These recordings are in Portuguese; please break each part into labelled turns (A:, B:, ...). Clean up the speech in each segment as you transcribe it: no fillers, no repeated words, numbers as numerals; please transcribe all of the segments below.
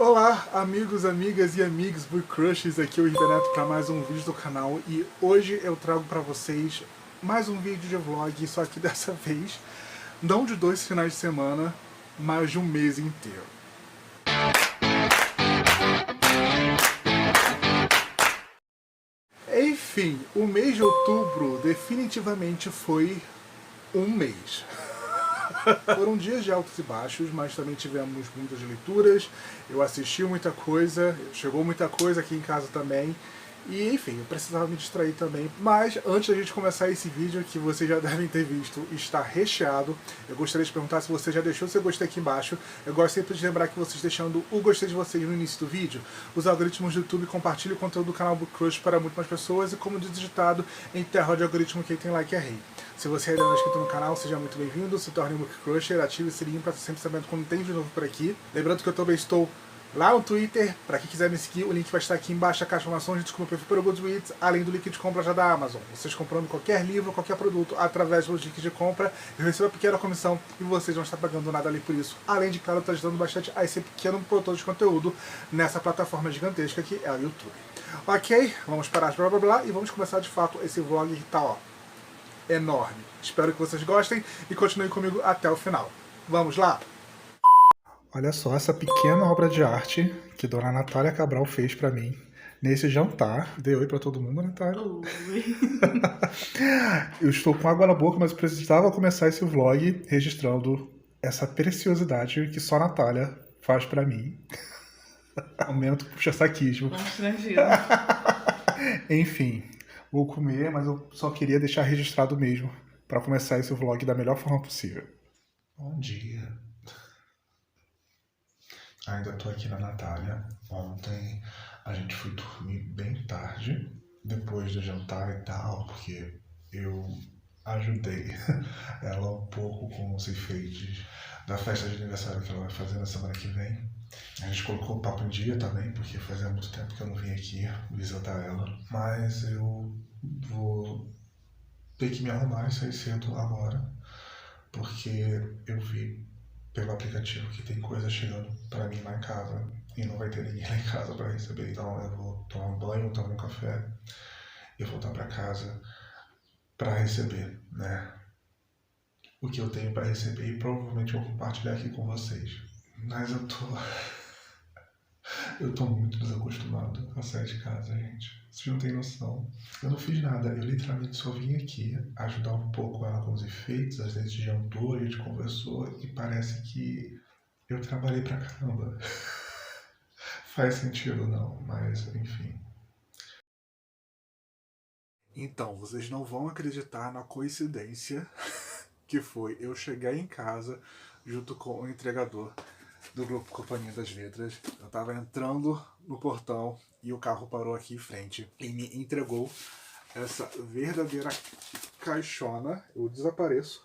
A: Olá, amigos, amigas e amigos Book Crushes, aqui é o Renato para mais um vídeo do canal e hoje eu trago para vocês mais um vídeo de vlog, só que dessa vez não de 2 finais de semana, mas de um mês inteiro. Enfim, o mês de outubro definitivamente foi um mês. Foram dias de altos e baixos, mas também tivemos muitas leituras, eu assisti muita coisa, chegou muita coisa aqui em casa também, e enfim, eu precisava me distrair também. Mas antes da gente começar esse vídeo, que vocês já devem ter visto, está recheado, eu gostaria de perguntar se você já deixou seu gostei aqui embaixo. Eu gosto sempre de lembrar que vocês deixando o gostei de vocês no início do vídeo, os algoritmos do YouTube compartilham o conteúdo do canal Book Crush para muito mais pessoas, e como diz o ditado, em terra de algoritmo quem tem like é rei. Se você ainda não é inscrito no canal, seja muito bem-vindo, se torne um Book Crusher, ative o sininho para sempre sabendo quando tem de novo por aqui. Lembrando que eu também estou lá no Twitter, para quem quiser me seguir, o link vai estar aqui embaixo na caixa de informações, junto com o meu perfil pelo Goodreads, além do link de compra já da Amazon. Vocês comprando qualquer livro, qualquer produto, através dos links de compra, eu recebo uma pequena comissão e vocês não estão pagando nada ali por isso. Além de, claro, estar ajudando bastante a esse pequeno produtor de conteúdo nessa plataforma gigantesca que é o YouTube. Ok, vamos parar de blá blá blá e vamos começar de fato esse vlog que tá, ó, enorme. Espero que vocês gostem e continuem comigo até o final. Vamos lá? Olha só essa pequena obra de arte que Dona Natália Cabral fez pra mim nesse jantar. Dê oi pra todo mundo, Natália.
B: Oi.
A: Eu estou com água na boca, mas eu precisava começar esse vlog registrando essa preciosidade que só a Natália faz pra mim. Aumento puxa-saquismo.
B: Constrangido.
A: Enfim, vou comer, mas eu só queria deixar registrado mesmo pra começar esse vlog da melhor forma possível. Bom dia. Ainda tô aqui na Natália. Ontem a gente foi dormir bem tarde, depois do jantar e tal, porque eu ajudei ela um pouco com os enfeites da festa de aniversário que ela vai fazer na semana que vem. A gente colocou o papo em dia também, porque fazia muito tempo que eu não vim aqui visitar ela. Mas eu vou ter que me arrumar e sair cedo agora, porque eu vi pelo aplicativo que tem coisa chegando pra mim lá em casa e não vai ter ninguém lá em casa pra receber. Então eu vou tomar um banho, tomar um café e voltar pra casa pra receber, né? O que eu tenho pra receber e provavelmente vou compartilhar aqui com vocês. Mas eu tô muito desacostumado a sair de casa, gente. Vocês não têm noção. Eu não fiz nada, eu literalmente só vim aqui ajudar um pouco ela com os efeitos, às vezes jantou, a gente conversou e parece que eu trabalhei pra caramba. Faz sentido não, mas enfim. Então, vocês não vão acreditar na coincidência que foi eu chegar em casa junto com o entregador do grupo Companhia das Letras. Eu tava entrando no portão e o carro parou aqui em frente e me entregou essa verdadeira caixona. Eu desapareço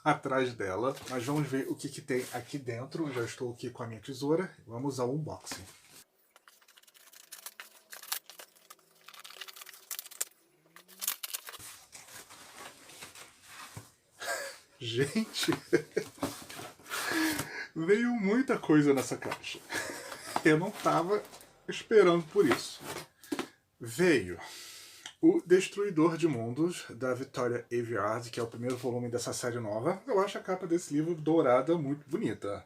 A: atrás dela, mas vamos ver o que tem aqui dentro. Eu já estou aqui com a minha tesoura, vamos ao unboxing. Gente, veio muita coisa nessa caixa. Eu não estava esperando por isso. Veio O Destruidor de Mundos, da Victoria Aveyard, que é o primeiro volume dessa série nova. Eu acho a capa desse livro dourada muito bonita.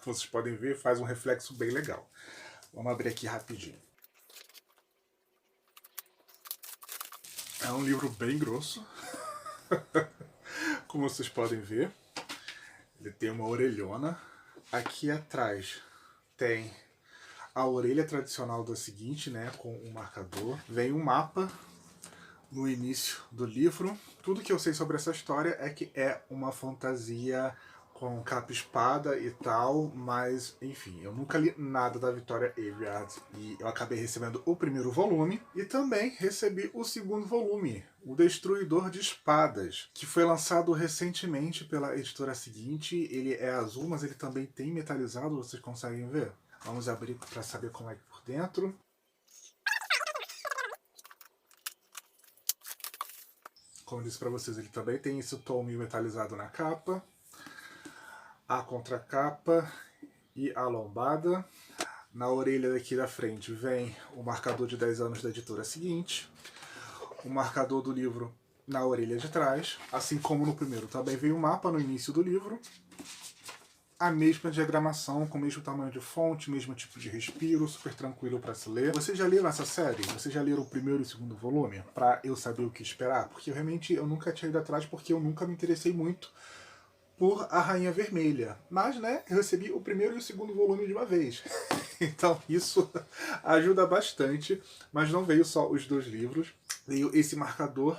A: Como vocês podem ver, faz um reflexo bem legal. Vamos abrir aqui rapidinho. É um livro bem grosso. Como vocês podem ver, ele tem uma orelhona. Aqui atrás tem a orelha tradicional da seguinte, né, com um marcador. Vem um mapa no início do livro. Tudo que eu sei sobre essa história é que é uma fantasia com capa e espada e tal, mas enfim, eu nunca li nada da Victoria Aveyard e eu acabei recebendo o primeiro volume e também recebi o segundo volume, O Destruidor de Espadas, que foi lançado recentemente pela editora seguinte. Ele é azul, mas ele também tem metalizado, vocês conseguem ver? Vamos abrir para saber como é que por dentro. Como eu disse para vocês, ele também tem esse tom meio metalizado na capa, a contracapa e a lombada. Na orelha daqui da frente vem o marcador de 10 anos da editora seguinte, o marcador do livro na orelha de trás, assim como no primeiro também veio o mapa no início do livro, a mesma diagramação, com o mesmo tamanho de fonte, mesmo tipo de respiro, super tranquilo para se ler. Vocês já leram essa série? Vocês já leram o primeiro e o segundo volume? Para eu saber o que esperar? Porque eu nunca tinha ido atrás, porque eu nunca me interessei muito por A Rainha Vermelha. Mas, né, eu recebi o primeiro e o segundo volume de uma vez. Então isso ajuda bastante, mas não veio só os 2 livros. Veio esse marcador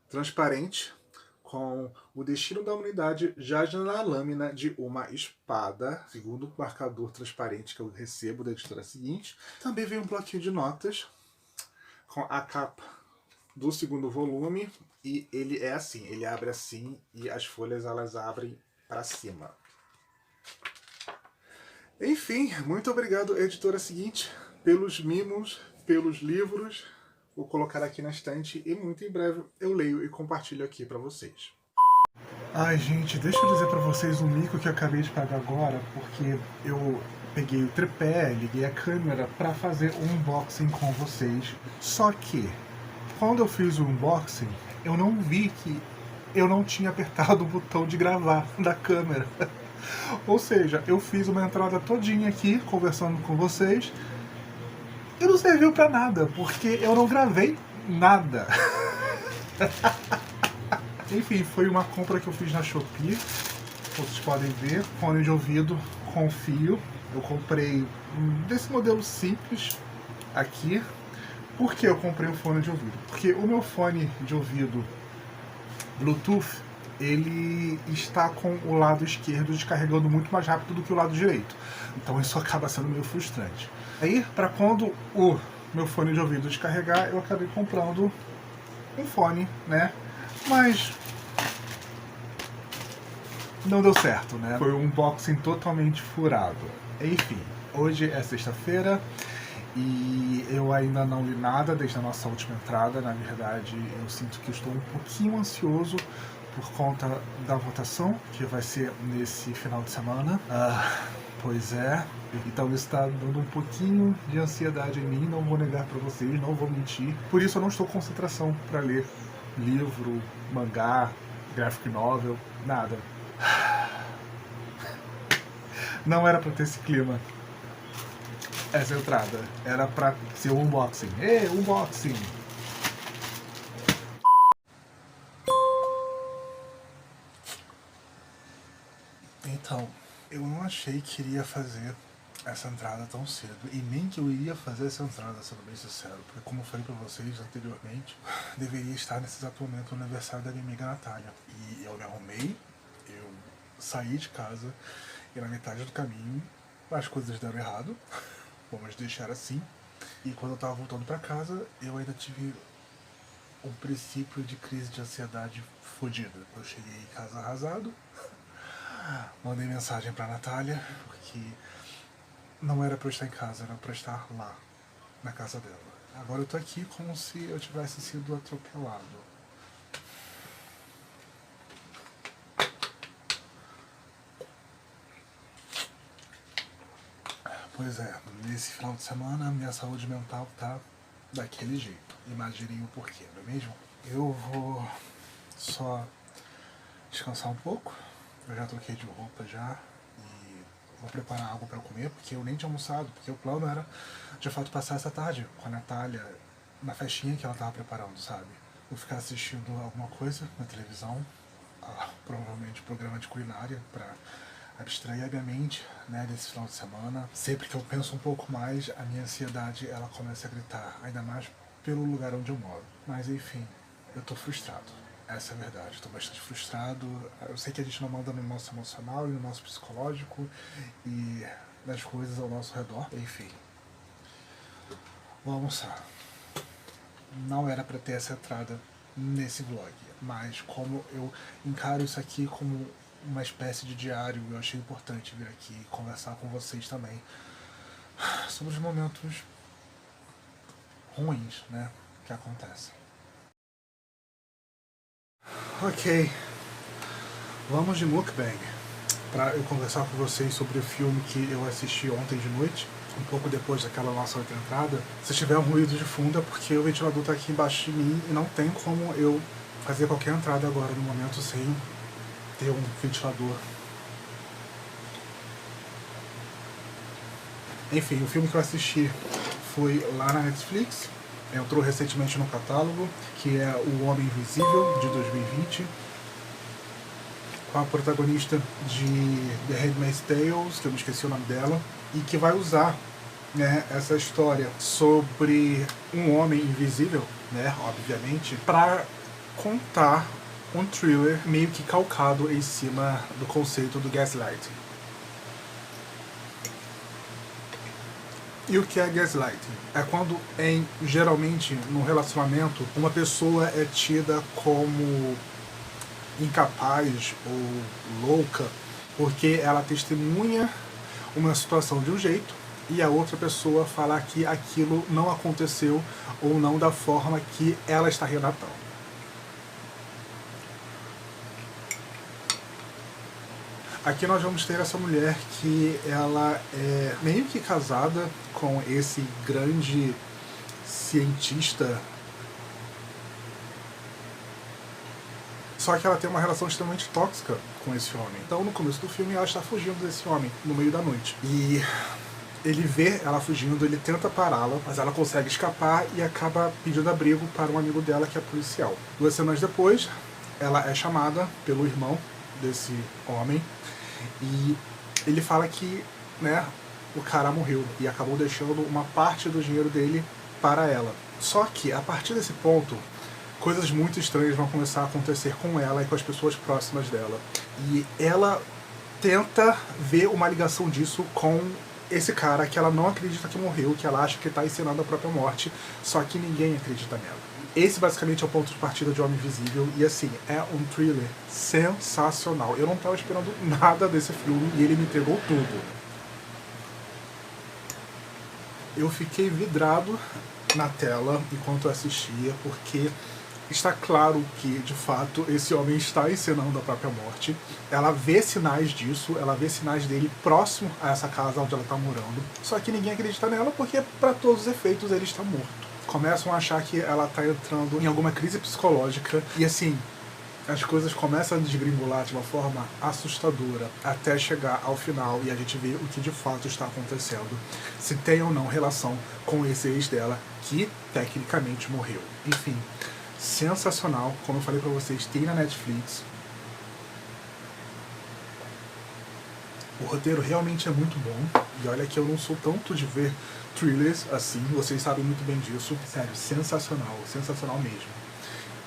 A: transparente com o destino da humanidade jaz na lâmina de uma espada, segundo o marcador transparente que eu recebo da editora seguinte. Também veio um bloquinho de notas com a capa do segundo volume, e ele é assim, ele abre assim e as folhas elas abrem para cima. Enfim, muito obrigado, editora seguinte, pelos mimos, pelos livros. Vou colocar aqui na estante e muito em breve eu leio e compartilho aqui para vocês. Ai, gente, deixa eu dizer para vocês um mico que eu acabei de pagar agora, porque eu peguei o tripé, liguei a câmera para fazer um unboxing com vocês. Só que, quando eu fiz o unboxing, eu não vi que eu não tinha apertado o botão de gravar da câmera. Ou seja, eu fiz uma entrada todinha aqui, conversando com vocês, e não serviu pra nada, porque eu não gravei nada. Enfim, foi uma compra que eu fiz na Shopee, vocês podem ver, fone de ouvido com fio. Eu comprei desse modelo simples aqui. Por que eu comprei o fone de ouvido? Porque o meu fone de ouvido Bluetooth, ele está com o lado esquerdo descarregando muito mais rápido do que o lado direito. Então isso acaba sendo meio frustrante. Aí, para quando o meu fone de ouvido descarregar, eu acabei comprando um fone, né? Mas não deu certo, né? Foi um unboxing totalmente furado. Enfim, hoje é sexta-feira e eu ainda não li nada desde a nossa última entrada. Na verdade, eu sinto que estou um pouquinho ansioso por conta da votação, que vai ser nesse final de semana. Pois é, então isso está dando um pouquinho de ansiedade em mim, não vou negar para vocês, não vou mentir. Por isso eu não estou com concentração para ler livro, mangá, graphic novel, nada. Não era para ter esse clima, essa entrada. Era para ser um unboxing. Ê, unboxing! Então, eu não achei que iria fazer essa entrada tão cedo, e nem que eu iria fazer essa entrada, sendo bem sincero, porque como eu falei pra vocês anteriormente, deveria estar nesse exato momento o aniversário da minha amiga Natália, e eu me arrumei, eu saí de casa, e na metade do caminho as coisas deram errado, vamos deixar assim, e quando eu tava voltando pra casa, eu ainda tive um princípio de crise de ansiedade fodida. Eu cheguei em casa arrasado, mandei mensagem pra Natália, porque não era pra eu estar em casa, era pra eu estar lá, na casa dela. Agora eu tô aqui como se eu tivesse sido atropelado. Pois é, nesse final de semana minha saúde mental tá daquele jeito. Imaginem o porquê, não é mesmo? Eu vou só descansar um pouco. Eu já troquei de roupa já e vou preparar algo para comer, porque eu nem tinha almoçado, porque o plano era de fato passar essa tarde com a Natália na festinha que ela tava preparando, sabe? Vou ficar assistindo alguma coisa na televisão, provavelmente programa de culinária, para abstrair a minha mente, né, desse final de semana. Sempre que eu penso um pouco mais, a minha ansiedade ela começa a gritar, ainda mais pelo lugar onde eu moro. Mas enfim, eu tô frustrado. Essa é a verdade, estou bastante frustrado. Eu sei que a gente não manda no nosso emocional e no nosso psicológico e nas coisas ao nosso redor. Enfim, vou almoçar. Não era para ter essa entrada nesse vlog, mas como eu encaro isso aqui como uma espécie de diário, eu achei importante vir aqui conversar com vocês também sobre os momentos ruins, né, que acontecem. Ok, vamos de mukbang. para eu conversar com vocês sobre o filme que eu assisti ontem de noite, um pouco depois daquela nossa outra entrada. Se tiver um ruído de fundo é porque o ventilador está aqui embaixo de mim e não tem como eu fazer qualquer entrada agora no momento sem ter um ventilador. Enfim, o filme que eu assisti foi lá na Netflix, entrou recentemente no catálogo, que é O Homem Invisível, de 2020, com a protagonista de The Handmaid's Tale, que eu me esqueci o nome dela, e que vai usar, né, essa história sobre um homem invisível, né, obviamente, para contar um thriller meio que calcado em cima do conceito do gaslighting. E o que é gaslighting? É quando, geralmente, no relacionamento, uma pessoa é tida como incapaz ou louca porque ela testemunha uma situação de um jeito e a outra pessoa fala que aquilo não aconteceu ou não da forma que ela está relatando. Aqui nós vamos ter essa mulher que ela é meio que casada com esse grande cientista, só que ela tem uma relação extremamente tóxica com esse homem. Então no começo do filme ela está fugindo desse homem no meio da noite. E ele vê ela fugindo, ele tenta pará-la, mas ela consegue escapar e acaba pedindo abrigo para um amigo dela que é policial. 2 semanas depois, ela é chamada pelo irmão desse homem e ele fala que, né, o cara morreu e acabou deixando uma parte do dinheiro dele para ela. Só que a partir desse ponto, coisas muito estranhas vão começar a acontecer com ela e com as pessoas próximas dela. E ela tenta ver uma ligação disso com esse cara que ela não acredita que morreu, que ela acha que está encenando a própria morte, só que ninguém acredita nela. Esse basicamente é o ponto de partida de Homem Invisível e assim, é um thriller sensacional. Eu não estava esperando nada desse filme e ele me entregou tudo. Eu fiquei vidrado na tela enquanto eu assistia, porque está claro que, de fato, esse homem está encenando a própria morte. Ela vê sinais disso, ela vê sinais dele próximo a essa casa onde ela está morando. Só que ninguém acredita nela porque, para todos os efeitos, ele está morto. Começam a achar que ela está entrando em alguma crise psicológica. E assim, as coisas começam a desgringolar de uma forma assustadora até chegar ao final e a gente vê o que de fato está acontecendo. Se tem ou não relação com esse ex dela, que tecnicamente morreu. Enfim, sensacional, como eu falei pra vocês, tem na Netflix. O roteiro realmente é muito bom, e olha que eu não sou tanto de ver thrillers assim, vocês sabem muito bem disso. Sério, sensacional, sensacional mesmo.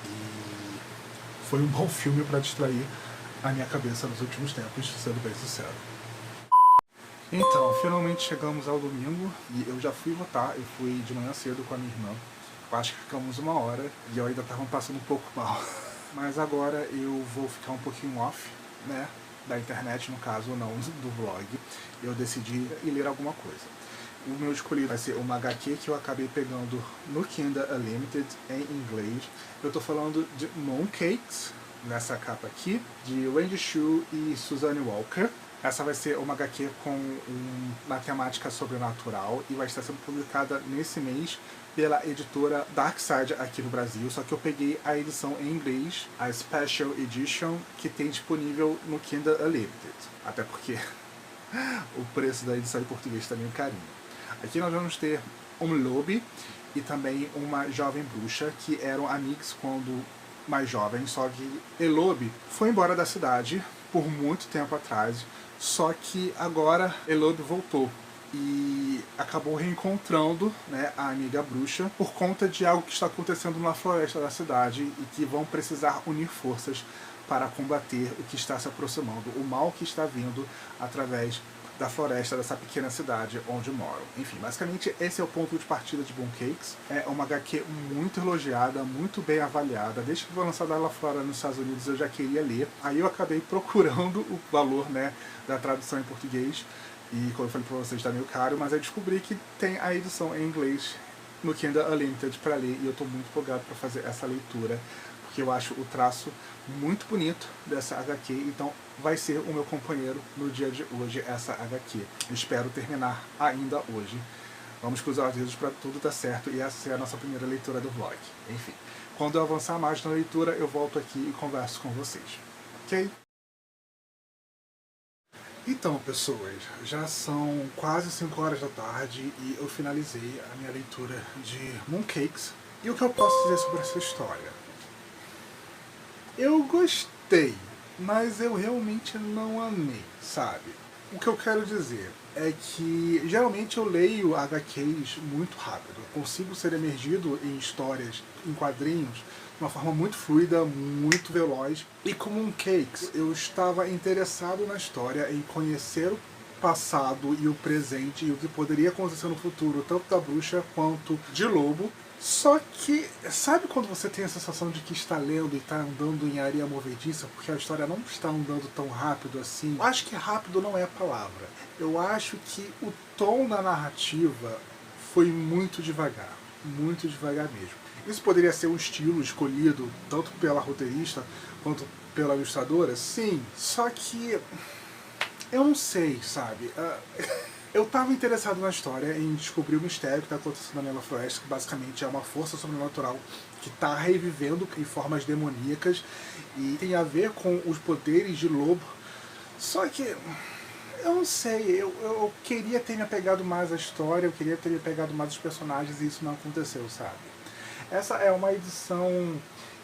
A: E foi um bom filme pra distrair a minha cabeça nos últimos tempos, sendo bem sincero. Então, finalmente chegamos ao domingo, e eu já fui votar, eu fui de manhã cedo com a minha irmã. Acho que ficamos 1 hora e eu ainda estava passando um pouco mal. Mas agora eu vou ficar um pouquinho off, né, da internet, no caso, não do vlog. Eu decidi ir ler alguma coisa. O meu escolhido vai ser uma HQ que eu acabei pegando no Kindle Unlimited em inglês. Eu tô falando de Mooncakes, nessa capa aqui, de Wendy Xu e Suzanne Walker. Essa vai ser uma HQ com uma temática sobrenatural e vai estar sendo publicada nesse mês pela editora Darkside aqui no Brasil, só que eu peguei a edição em inglês, a Special Edition, que tem disponível no Kindle Unlimited, até porque o preço da edição em português está meio carinho. Aqui nós vamos ter um lobo e também uma jovem bruxa que eram amigos quando mais jovens, só que Elobe foi embora da cidade por muito tempo atrás, só que agora Elobe voltou e acabou reencontrando, né, a amiga bruxa por conta de algo que está acontecendo na floresta da cidade e que vão precisar unir forças para combater o que está se aproximando, o mal que está vindo através da floresta dessa pequena cidade onde moram. Enfim, basicamente esse é o ponto de partida de Mooncakes. É uma HQ muito elogiada, muito bem avaliada. Desde que foi lançada lá fora nos Estados Unidos eu já queria ler. Aí eu acabei procurando o valor, né, da tradução em português. E como eu falei pra vocês, tá meio caro, mas eu descobri que tem a edição em inglês no Kindle Unlimited pra ler. E eu tô muito empolgado pra fazer essa leitura, porque eu acho o traço muito bonito dessa HQ, então vai ser o meu companheiro no dia de hoje, essa HQ. Eu espero terminar ainda hoje. Vamos cruzar os dedos para tudo dar certo e essa é a nossa primeira leitura do vlog. Enfim, quando eu avançar mais na leitura, eu volto aqui e converso com vocês. Ok? Então, pessoas, já são quase 5 horas da tarde e eu finalizei a minha leitura de Mooncakes. E o que eu posso dizer sobre essa história? Eu gostei, mas eu realmente não amei, sabe? O que eu quero dizer é que geralmente eu leio HQs muito rápido. Eu consigo ser emergido em histórias, em quadrinhos, de uma forma muito fluida, muito veloz. E como um Cakes, eu estava interessado na história, em conhecer o passado e o presente e o que poderia acontecer no futuro, tanto da bruxa quanto de lobo. Só que, sabe quando você tem a sensação de que está lendo e está andando em areia movediça, porque a história não está andando tão rápido assim? Eu acho que rápido não é a palavra. Eu acho que o tom da narrativa foi muito devagar mesmo. Isso poderia ser um estilo escolhido tanto pela roteirista quanto pela ilustradora? Sim, só que eu não sei, sabe? Eu estava interessado na história, em descobrir o mistério que está acontecendo na Nela Floresta, que basicamente é uma força sobrenatural que está revivendo em formas demoníacas e tem a ver com os poderes de lobo. Só que eu não sei, eu queria ter me apegado mais à história, eu queria ter me apegado mais aos personagens e isso não aconteceu, sabe? Essa é uma edição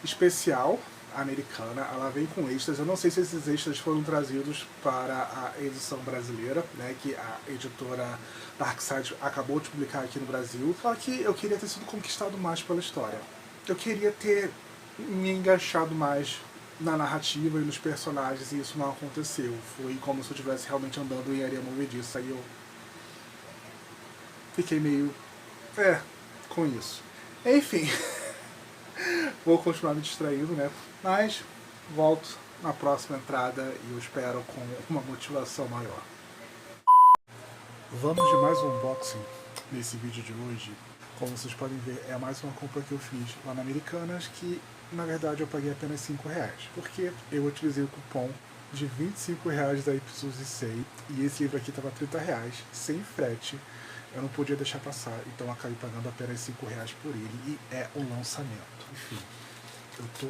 A: especial americana, ela vem com extras. Eu não sei se esses extras foram trazidos para a edição brasileira, né, que a editora Darkside acabou de publicar aqui no Brasil. Só que eu queria ter sido conquistado mais pela história. Eu queria ter me engaixado mais na narrativa e nos personagens e isso não aconteceu. Foi como se eu estivesse realmente andando em areia movediça e eu fiquei meio com isso. Enfim, vou continuar me distraindo, né? Mas volto na próxima entrada e eu espero com uma motivação maior. Vamos de mais um unboxing nesse vídeo de hoje. Como vocês podem ver, é mais uma compra que eu fiz lá na Americanas, que na verdade eu paguei apenas R$5, porque eu utilizei o cupom de R$25 da Ipsos e Sei, e esse livro aqui estava R$30, sem frete. Eu não podia deixar passar, então eu acabei pagando apenas R$5 por ele, e é um lançamento. Enfim, eu tô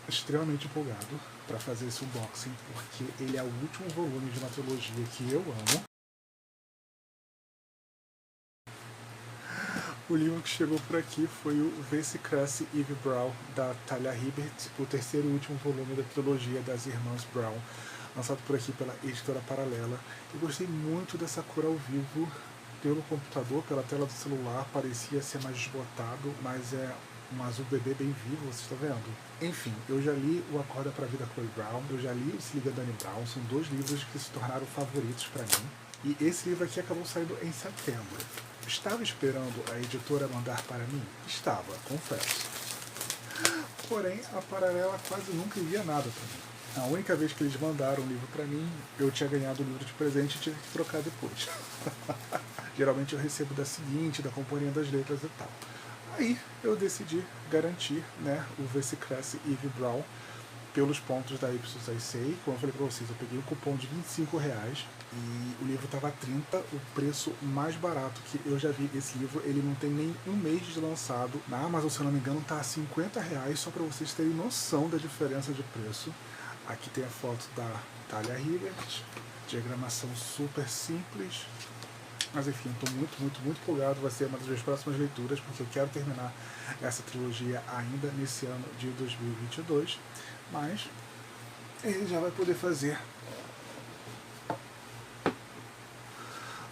A: extremamente empolgado para fazer esse unboxing, porque ele é o último volume de uma trilogia que eu amo. O livro que chegou por aqui foi o Vesse Cresce Eve Brown, da Talia Hibbert, o terceiro e último volume da trilogia das Irmãs Brown, lançado por aqui pela editora Paralela. Eu gostei muito dessa cor ao vivo. Pelo computador, pela tela do celular, parecia ser mais desbotado, mas é um azul bebê bem vivo, vocês estão vendo? Enfim, eu já li o Acorda pra Vida Chloe Brown, eu já li o Se Liga Dani Brown, são dois livros que se tornaram favoritos para mim. E esse livro aqui acabou saindo em setembro. Estava esperando a editora mandar para mim? Estava, confesso. Porém, a Paralela quase nunca envia nada para mim. A única vez que eles mandaram um livro para mim, eu tinha ganhado o livro de presente e tive que trocar depois. Geralmente eu recebo da Seguinte, da Companhia das Letras e tal. Aí eu decidi garantir, né, o Vesse Cresce Eve Brown pelos pontos da Ipsos Sei. Como eu falei pra vocês, eu peguei o cupom de R$25 e o livro tava 30, o preço mais barato que eu já vi esse livro. Ele não tem nem um mês de lançado. Na Amazon, se eu não me engano, tá a R$50, só para vocês terem noção da diferença de preço. Aqui tem a foto da Talia Hibbert, diagramação super simples. Mas enfim, estou muito empolgado. Vai ser uma das minhas próximas leituras, porque eu quero terminar essa trilogia ainda nesse ano de 2022. Mas ele já vai poder fazer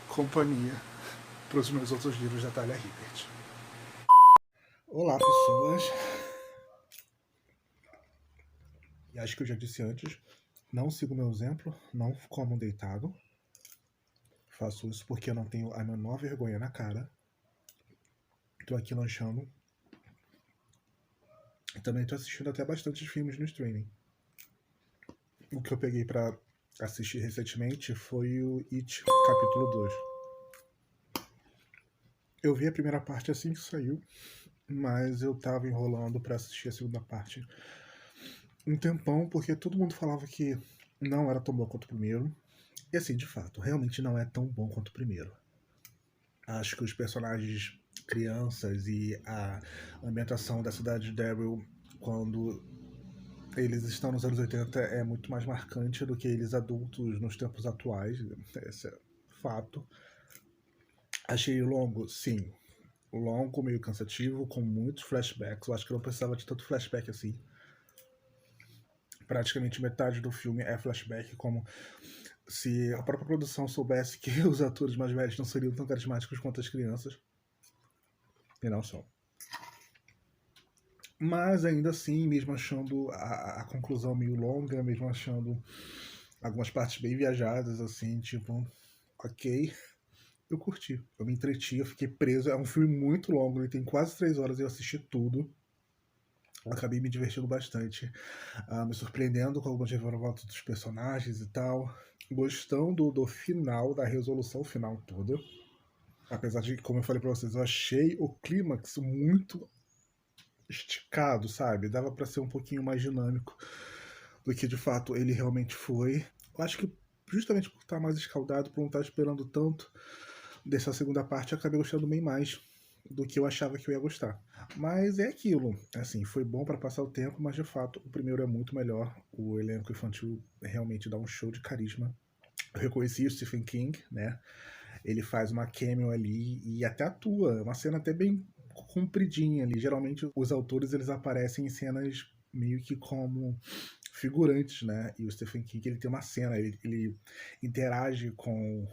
A: companhia para os meus outros livros da Talia Hibbert. Olá, pessoas. E acho que eu já disse antes, não sigo meu exemplo, não como deitado. Faço isso porque eu não tenho a menor vergonha na cara. Tô aqui lanchando. E também tô assistindo até bastante filmes no streaming. O que eu peguei pra assistir recentemente foi o It, capítulo 2. Eu vi a primeira parte assim que saiu. mas eu tava enrolando pra assistir a segunda parte um tempão, porque todo mundo falava que não era tão bom quanto o primeiro. E assim, de fato, realmente não é tão bom quanto o primeiro. Acho que os personagens crianças e a ambientação da cidade de Daryl quando eles estão nos anos 80 é muito mais marcante do que eles adultos nos tempos atuais. Esse é fato. Achei longo, sim. Longo, meio cansativo, com muitos flashbacks. Eu acho que eu não precisava de tanto flashback assim. Praticamente metade do filme é flashback, como se a própria produção soubesse que os atores mais velhos não seriam tão carismáticos quanto as crianças. E não são. Mas ainda assim, mesmo achando a conclusão meio longa, mesmo achando algumas partes bem viajadas, assim, tipo, ok, eu curti. Eu me entreti, eu fiquei preso. É um filme muito longo, ele tem quase 3 horas e eu assisti tudo. Eu acabei me divertindo bastante, me surpreendendo com algumas reviravoltas dos personagens e tal. Gostando do final, da resolução final toda. Apesar de, como eu falei pra vocês, eu achei o clímax muito esticado, sabe? Dava pra ser um pouquinho mais dinâmico do que de fato ele realmente foi. Eu acho que justamente por estar mais escaldado, por não estar esperando tanto dessa segunda parte, eu acabei gostando bem mais do que eu achava que eu ia gostar. Mas é aquilo, assim, foi bom para passar o tempo, mas de fato o primeiro é muito melhor. O elenco infantil realmente dá um show de carisma. Eu reconheci o Stephen King, né? Ele faz uma cameo ali e até atua, uma cena até bem compridinha ali. Geralmente os autores eles aparecem em cenas meio que como figurantes, né? E o Stephen King ele tem uma cena, ele interage com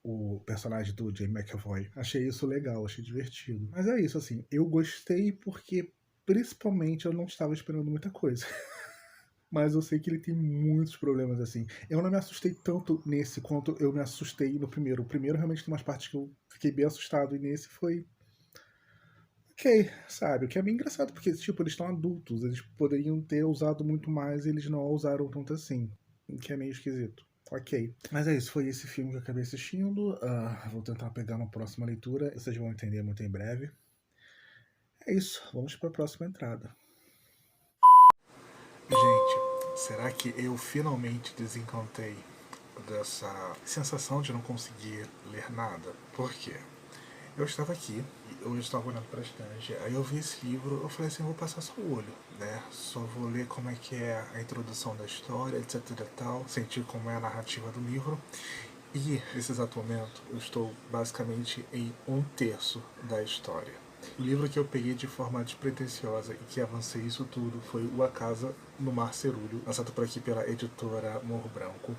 A: o personagem do Jamie McAvoy. Achei isso legal, achei divertido. Mas é isso, assim, eu gostei porque principalmente eu não estava esperando muita coisa. Mas eu sei que ele tem muitos problemas, assim. Eu não me assustei tanto nesse quanto eu me assustei no primeiro. O primeiro realmente tem umas partes que eu fiquei bem assustado, e nesse foi ok, sabe? O que é bem engraçado, porque, tipo, eles estão adultos, eles poderiam ter usado muito mais e eles não usaram tanto assim. O que é meio esquisito. Ok. Mas é isso, foi esse filme que eu acabei assistindo. Vou tentar pegar uma próxima leitura, vocês vão entender muito em breve. É isso, vamos para a próxima entrada. Gente, será que eu finalmente desencantei dessa sensação de não conseguir ler nada? Por quê? Eu estava aqui, eu estava olhando para a estante, aí eu vi esse livro, eu falei assim, eu vou passar só o olho, né? Só vou ler como é que é a introdução da história, etc e tal, sentir como é a narrativa do livro. E, nesse exato momento, eu estou basicamente em 1/3 da história. O livro que eu peguei de forma despretensiosa e que avancei isso tudo foi O A Casa no Mar Cerúleo, lançado por aqui pela editora Morro Branco.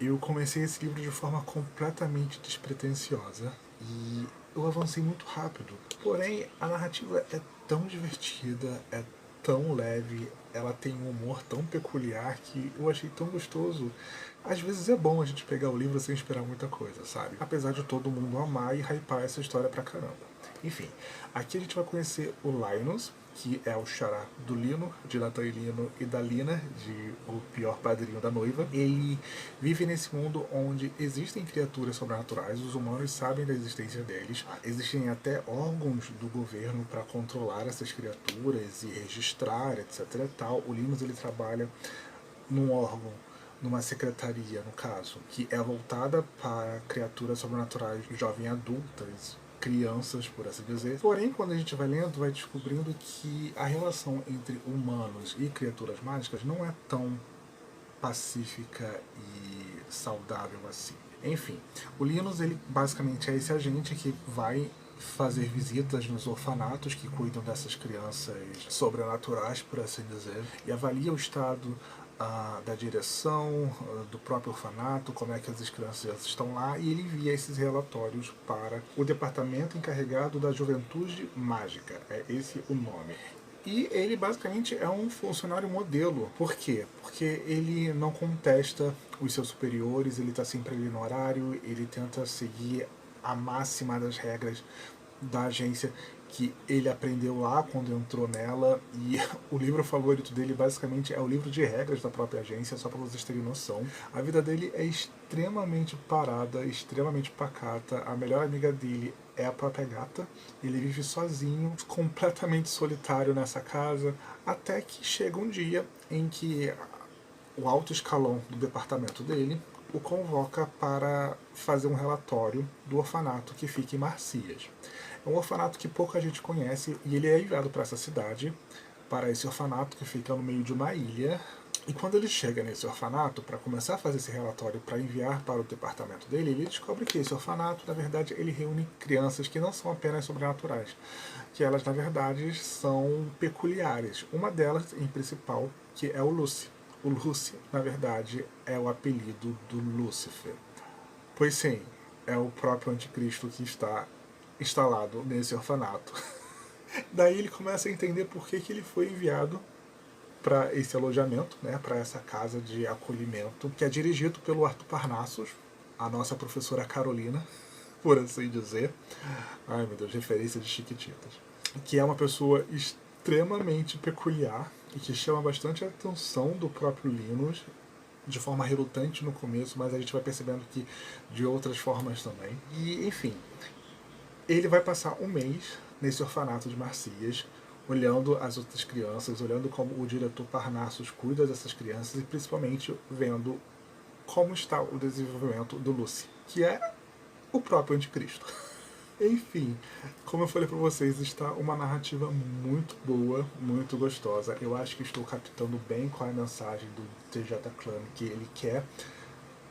A: Eu comecei esse livro de forma completamente despretensiosa e eu avancei muito rápido. Porém, a narrativa é tão divertida, é tão leve, ela tem um humor tão peculiar que eu achei tão gostoso. Às vezes é bom a gente pegar o livro sem esperar muita coisa, sabe? Apesar de todo mundo amar e hypar essa história pra caramba. Enfim, aqui a gente vai conhecer o Linus, que é o xará do Lino, de Nathan e Lino, e da Lina, de O Pior Padrinho da Noiva. Ele vive nesse mundo onde existem criaturas sobrenaturais, os humanos sabem da existência deles, existem até órgãos do governo para controlar essas criaturas e registrar, etc. e tal. O Linus ele trabalha num órgão, numa secretaria, no caso, que é voltada para criaturas sobrenaturais jovens adultas, crianças, por assim dizer. Porém, quando a gente vai lendo, vai descobrindo que a relação entre humanos e criaturas mágicas não é tão pacífica e saudável assim. Enfim, o Linus, ele basicamente é esse agente que vai fazer visitas nos orfanatos que cuidam dessas crianças sobrenaturais, por assim dizer, e avalia o estado da direção, do próprio orfanato, como é que as crianças estão lá, e ele envia esses relatórios para o departamento encarregado da juventude mágica, é esse o nome. E ele basicamente é um funcionário modelo. Por quê? Porque ele não contesta os seus superiores, ele está sempre ali no horário, ele tenta seguir a máxima das regras da agência que ele aprendeu lá quando entrou nela, e o livro favorito dele basicamente é o livro de regras da própria agência, só para vocês terem noção. A vida dele é extremamente parada, extremamente pacata. A melhor amiga dele é a própria gata. Ele vive sozinho, completamente solitário nessa casa, até que chega um dia em que o alto escalão do departamento dele o convoca para fazer um relatório do orfanato que fica em Marcias. É um orfanato que pouca gente conhece, e ele é enviado para essa cidade, para esse orfanato que fica no meio de uma ilha. E quando ele chega nesse orfanato para começar a fazer esse relatório para enviar para o departamento dele, ele descobre que esse orfanato, na verdade, ele reúne crianças que não são apenas sobrenaturais, que elas, na verdade, são peculiares. Uma delas, em principal, que é o Lucy. O Lucy, na verdade, é o apelido do Lúcifer. Pois sim, é o próprio anticristo que está instalado nesse orfanato. Daí ele começa a entender por que ele foi enviado para esse alojamento, né, para essa casa de acolhimento, que é dirigido pelo Arthur Parnassus, a nossa professora Carolina, por assim dizer. Ai meu Deus, referência de Chiquititas. Que é uma pessoa extremamente peculiar e que chama bastante a atenção do próprio Linus, de forma relutante no começo, mas a gente vai percebendo que de outras formas também. E, enfim, ele vai passar um mês nesse orfanato de Marcias, olhando as outras crianças, olhando como o diretor Parnassus cuida dessas crianças e principalmente vendo como está o desenvolvimento do Lucy, que é o próprio anticristo. Enfim, como eu falei para vocês, está uma narrativa muito boa, muito gostosa. Eu acho que estou captando bem qual é a mensagem do TJ Klane que ele quer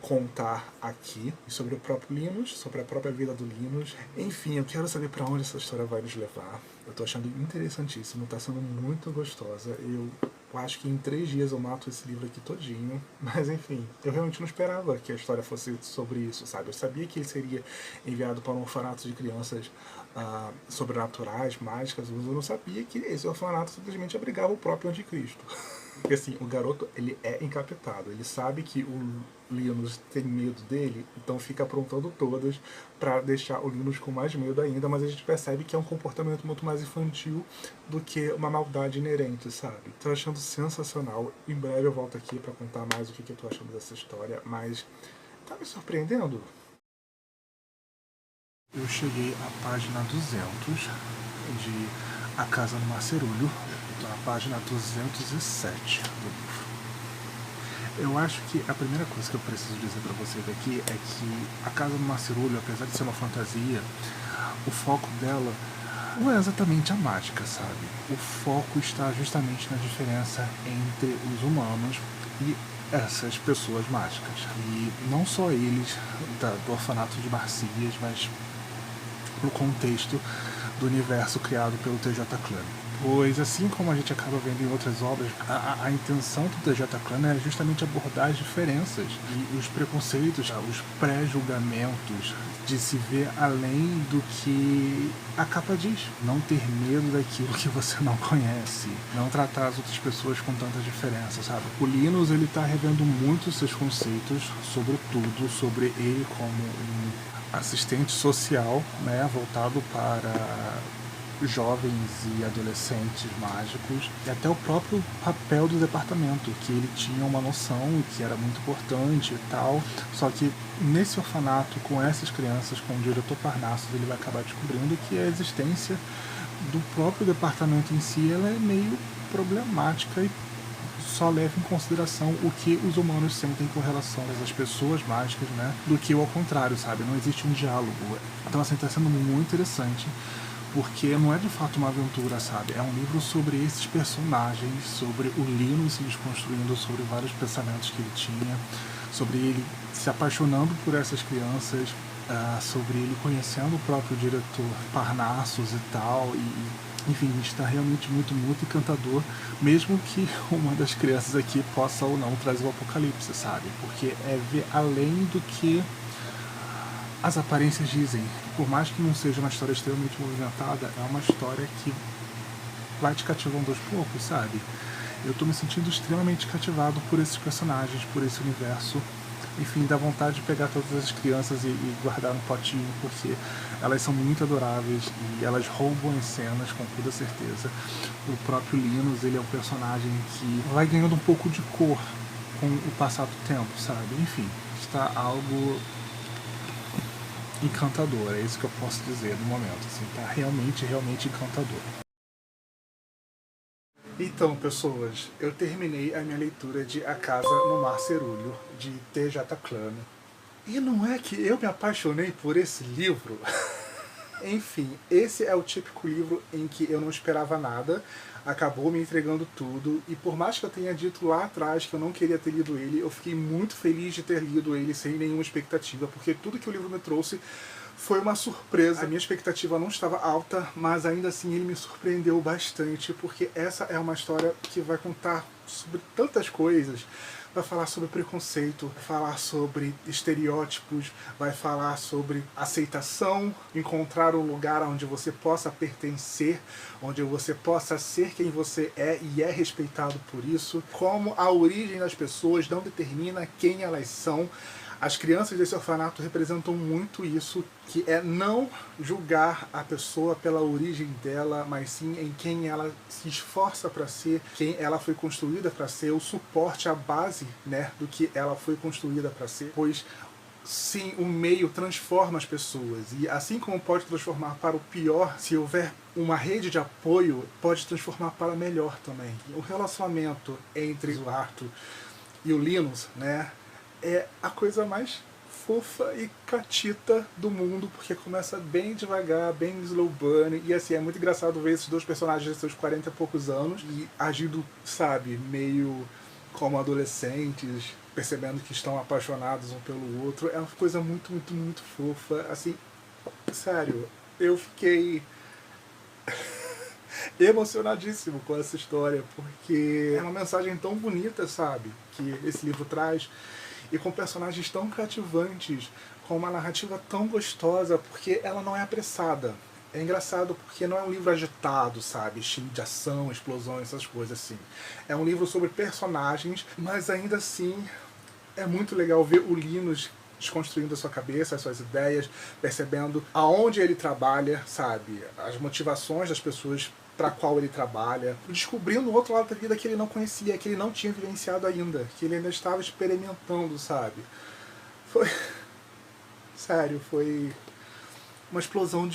A: contar aqui, sobre o próprio Linus, sobre a própria vida do Linus. Enfim, eu quero saber para onde essa história vai nos levar. Eu tô achando interessantíssimo, tá sendo muito gostosa. Eu acho que em 3 dias eu mato esse livro aqui todinho. Mas enfim, eu realmente não esperava que a história fosse sobre isso, sabe? Eu sabia que ele seria enviado para um orfanato de crianças sobrenaturais, mágicas, mas eu não sabia que esse orfanato simplesmente abrigava o próprio anticristo. Porque assim, o garoto, ele é encapetado, ele sabe que o Linus tem medo dele, então fica aprontando todas pra deixar o Linus com mais medo ainda, mas a gente percebe que é um comportamento muito mais infantil do que uma maldade inerente, sabe? Tô achando sensacional. Em breve eu volto aqui pra contar mais o que eu tô achando dessa história, mas tá me surpreendendo. Eu cheguei à página 200 de A Casa no Macerulho. Estou na página 207 do livro. Eu acho que a primeira coisa que eu preciso dizer para vocês aqui é que A Casa no Macerulho, apesar de ser uma fantasia, o foco dela não é exatamente a mágica, sabe? O foco está justamente na diferença entre os humanos e essas pessoas mágicas. E não só eles do orfanato de Marcias, mas no contexto do universo criado pelo TJ Klane. Pois, assim como a gente acaba vendo em outras obras, a intenção do TJ Klane é justamente abordar as diferenças e os preconceitos, os pré-julgamentos, de se ver além do que a capa diz. Não ter medo daquilo que você não conhece. Não tratar as outras pessoas com tanta diferença, sabe? O Linus, ele tá revendo muito seus conceitos sobre tudo, sobre ele como um assistente social, né, voltado para jovens e adolescentes mágicos, e até o próprio papel do departamento, que ele tinha uma noção e que era muito importante e tal, só que nesse orfanato, com essas crianças, com o diretor Parnassus, ele vai acabar descobrindo que a existência do próprio departamento em si, ela é meio problemática e só leva em consideração o que os humanos sentem com relação às pessoas mágicas, né, do que ao contrário, sabe? Não existe um diálogo. Então, assim, tá sendo muito interessante, porque não é de fato uma aventura, sabe? É um livro sobre esses personagens, sobre o Linus se desconstruindo, sobre vários pensamentos que ele tinha, sobre ele se apaixonando por essas crianças, sobre ele conhecendo o próprio diretor Parnassus e tal, e enfim, está realmente muito, muito encantador, mesmo que uma das crianças aqui possa ou não trazer o apocalipse, sabe? Porque é ver além do que as aparências dizem. Por mais que não seja uma história extremamente movimentada, é uma história que vai te cativando aos poucos, sabe? Eu tô me sentindo extremamente cativado por esses personagens, por esse universo. Enfim, dá vontade de pegar todas as crianças e guardar no potinho, porque Elas são muito adoráveis e elas roubam as cenas, com toda certeza. O próprio Linus, ele é um personagem que vai ganhando um pouco de cor com o passar do tempo, sabe? Enfim, está algo encantador, é isso que eu posso dizer no momento, assim, tá realmente encantador. Então, pessoas, eu terminei a minha leitura de A Casa no Mar Cerúleo, de T.J. Klane. E não é que eu me apaixonei por esse livro? Enfim, esse é o típico livro em que eu não esperava nada, acabou me entregando tudo, e por mais que eu tenha dito lá atrás que eu não queria ter lido ele, eu fiquei muito feliz de ter lido ele sem nenhuma expectativa, porque tudo que o livro me trouxe foi uma surpresa. A minha expectativa não estava alta, mas ainda assim ele me surpreendeu bastante, porque essa é uma história que vai contar sobre tantas coisas. Vai falar sobre preconceito, vai falar sobre estereótipos, vai falar sobre aceitação, encontrar um lugar onde você possa pertencer, onde você possa ser quem você é e é respeitado por isso, como a origem das pessoas não determina quem elas são. As crianças desse orfanato representam muito isso, que é não julgar a pessoa pela origem dela, mas sim em quem ela se esforça para ser, quem ela foi construída para ser, o suporte, a base, né, do que ela foi construída para ser, pois sim, o meio transforma as pessoas, e assim como pode transformar para o pior, se houver uma rede de apoio, pode transformar para melhor também. O relacionamento entre o Arthur e o Linus, né, é a coisa mais fofa e catita do mundo, porque começa bem devagar, bem slow burn, e assim, é muito engraçado ver esses dois personagens de seus 40 e poucos anos e agindo, sabe, meio como adolescentes, percebendo que estão apaixonados um pelo outro. É uma coisa muito fofa, assim, sério, eu fiquei emocionadíssimo com essa história, porque é uma mensagem tão bonita, sabe, que esse livro traz, e com personagens tão cativantes, com uma narrativa tão gostosa, porque ela não é apressada. É engraçado porque não é um livro agitado, sabe, cheio de ação, explosões, essas coisas assim. É um livro sobre personagens, mas ainda assim é muito legal ver o Linus desconstruindo a sua cabeça, as suas ideias, percebendo aonde ele trabalha, sabe, as motivações das pessoas para qual ele trabalha, descobrindo um outro lado da vida que ele não conhecia, que ele não tinha vivenciado ainda, que ele ainda estava experimentando, sabe. Foi... Sério, foi uma explosão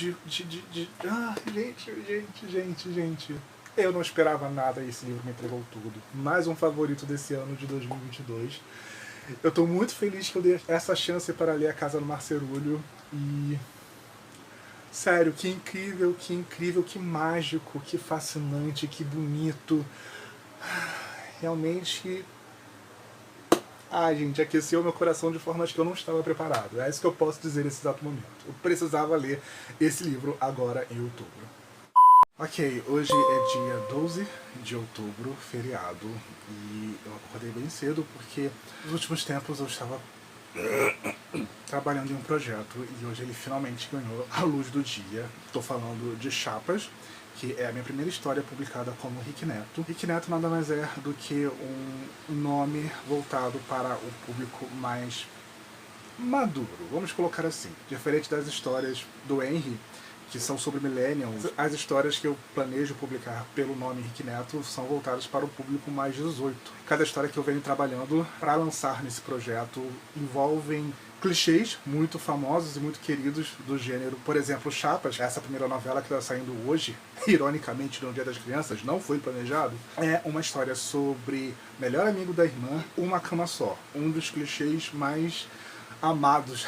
A: Ah, gente. Eu não esperava nada e esse livro me entregou tudo. Mais um favorito desse ano de 2022. Eu estou muito feliz que eu dei essa chance para ler A Casa no Mar Cerúleo e... sério, que incrível, que mágico, que fascinante, que bonito. Realmente... ah, gente, aqueceu meu coração de formas que eu não estava preparado. É isso que eu posso dizer nesse exato momento. Eu precisava ler esse livro agora em outubro. Ok, hoje é dia 12 de outubro, feriado, e eu acordei bem cedo porque nos últimos tempos eu estava trabalhando em um projeto e hoje ele finalmente ganhou a luz do dia. Estou falando de Chapas, que é a minha primeira história publicada como Rick Neto. Rick Neto nada mais é do que um nome voltado para o público mais maduro, vamos colocar assim. Diferente das histórias do Henry, que são sobre millennials, as histórias que eu planejo publicar pelo nome Rick Neto são voltadas para o público mais 18. Cada história que eu venho trabalhando para lançar nesse projeto envolvem clichês muito famosos e muito queridos do gênero. Por exemplo, Chapas, essa primeira novela que está saindo hoje, ironicamente no Dia das Crianças, não foi planejado, é uma história sobre melhor amigo da irmã, uma cama só. Um dos clichês mais amados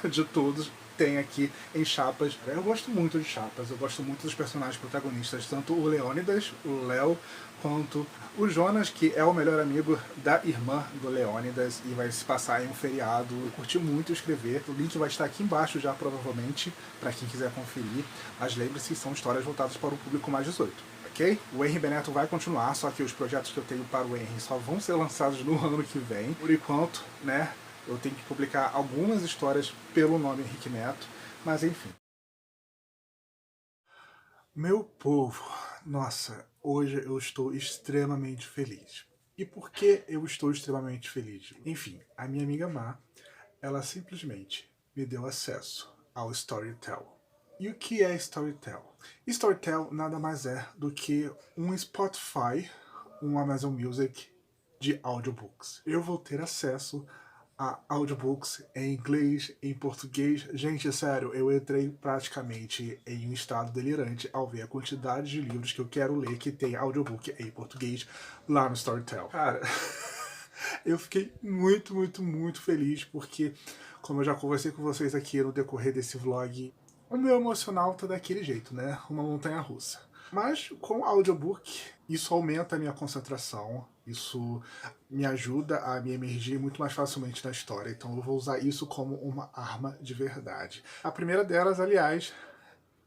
A: de todos tem aqui em Chapas. Eu gosto muito de Chapas, eu gosto muito dos personagens protagonistas, tanto o Leônidas, o Léo, quanto o Jonas, que é o melhor amigo da irmã do Leônidas e vai se passar em um feriado. Eu curti muito escrever, o link vai estar aqui embaixo já provavelmente, para quem quiser conferir, mas lembre-se, são histórias voltadas para o público mais 18. Ok? O Henry Beneto vai continuar, só que os projetos que eu tenho para o Henry só vão ser lançados no ano que vem. Por enquanto, né, eu tenho que publicar algumas histórias pelo nome Rick Neto, mas enfim. Meu povo, nossa, hoje eu estou extremamente feliz. E por que eu estou extremamente feliz? Enfim, a minha amiga Má, ela simplesmente me deu acesso ao Storytel. E o que é Storytel? Storytel nada mais é do que um Spotify, um Amazon Music de audiobooks. Eu vou ter acesso a audiobooks em inglês, em português. Gente, sério, eu entrei praticamente em um estado delirante ao ver a quantidade de livros que eu quero ler que tem audiobook em português lá no Storytel. Cara, eu fiquei muito, muito, muito feliz porque, como eu já conversei com vocês aqui no decorrer desse vlog, o meu emocional tá daquele jeito, né? Uma montanha-russa. Mas com audiobook, isso aumenta a minha concentração, isso me ajuda a me emergir muito mais facilmente na história, então eu vou usar isso como uma arma de verdade. A primeira delas, aliás,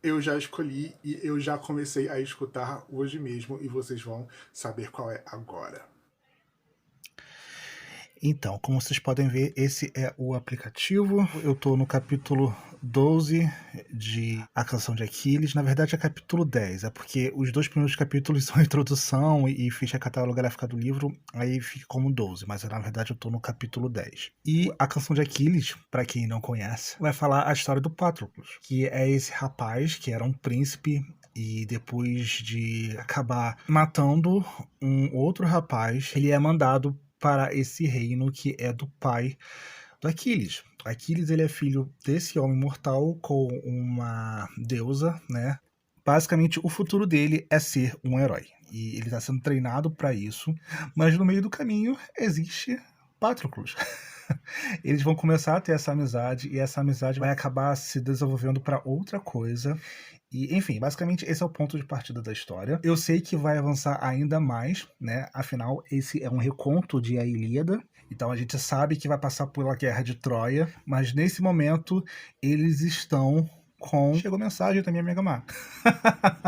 A: eu já escolhi e eu já comecei a escutar hoje mesmo e vocês vão saber qual é agora. Então, como vocês podem ver, esse é o aplicativo. Eu tô no capítulo 12 de A Canção de Aquiles. Na verdade é capítulo 10, é porque os dois primeiros capítulos são a introdução e ficha catalográfica do livro, aí fica como 12, mas na verdade eu tô no capítulo 10. E A Canção de Aquiles, para quem não conhece, vai falar a história do Patroclus, que é esse rapaz que era um príncipe e depois de acabar matando um outro rapaz, ele é mandado para esse reino que é do pai do Aquiles. Aquiles, ele é filho desse homem mortal com uma deusa, né? Basicamente, o futuro dele é ser um herói. E ele está sendo treinado para isso, mas no meio do caminho existe Patroclus. Eles vão começar a ter essa amizade e essa amizade vai acabar se desenvolvendo para outra coisa. E, enfim, basicamente esse é o ponto de partida da história. Eu sei que vai avançar ainda mais, né? Afinal, esse é um reconto de A Ilíada. Então a gente sabe que vai passar pela Guerra de Troia, mas nesse momento eles estão com... Chegou mensagem da minha Mega Man.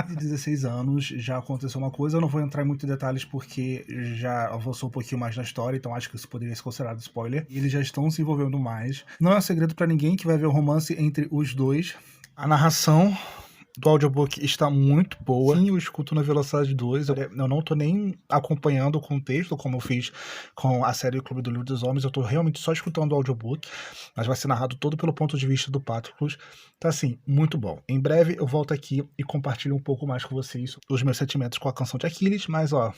A: De 16 anos já aconteceu uma coisa, eu não vou entrar em muitos detalhes porque já avançou um pouquinho mais na história, então acho que isso poderia ser considerado spoiler. E eles já estão se envolvendo mais. Não é um segredo pra ninguém que vai ver o romance entre os dois. A narração do audiobook está muito boa. Sim, eu escuto na velocidade 2. Eu não tô nem acompanhando o contexto, como eu fiz com a série Clube do Livro dos Homens. Eu tô realmente só escutando o audiobook, mas vai ser narrado todo pelo ponto de vista do Patroclus. Tá assim, muito bom. Em breve eu volto aqui e compartilho um pouco mais com vocês os meus sentimentos com A Canção de Aquiles, mas ó...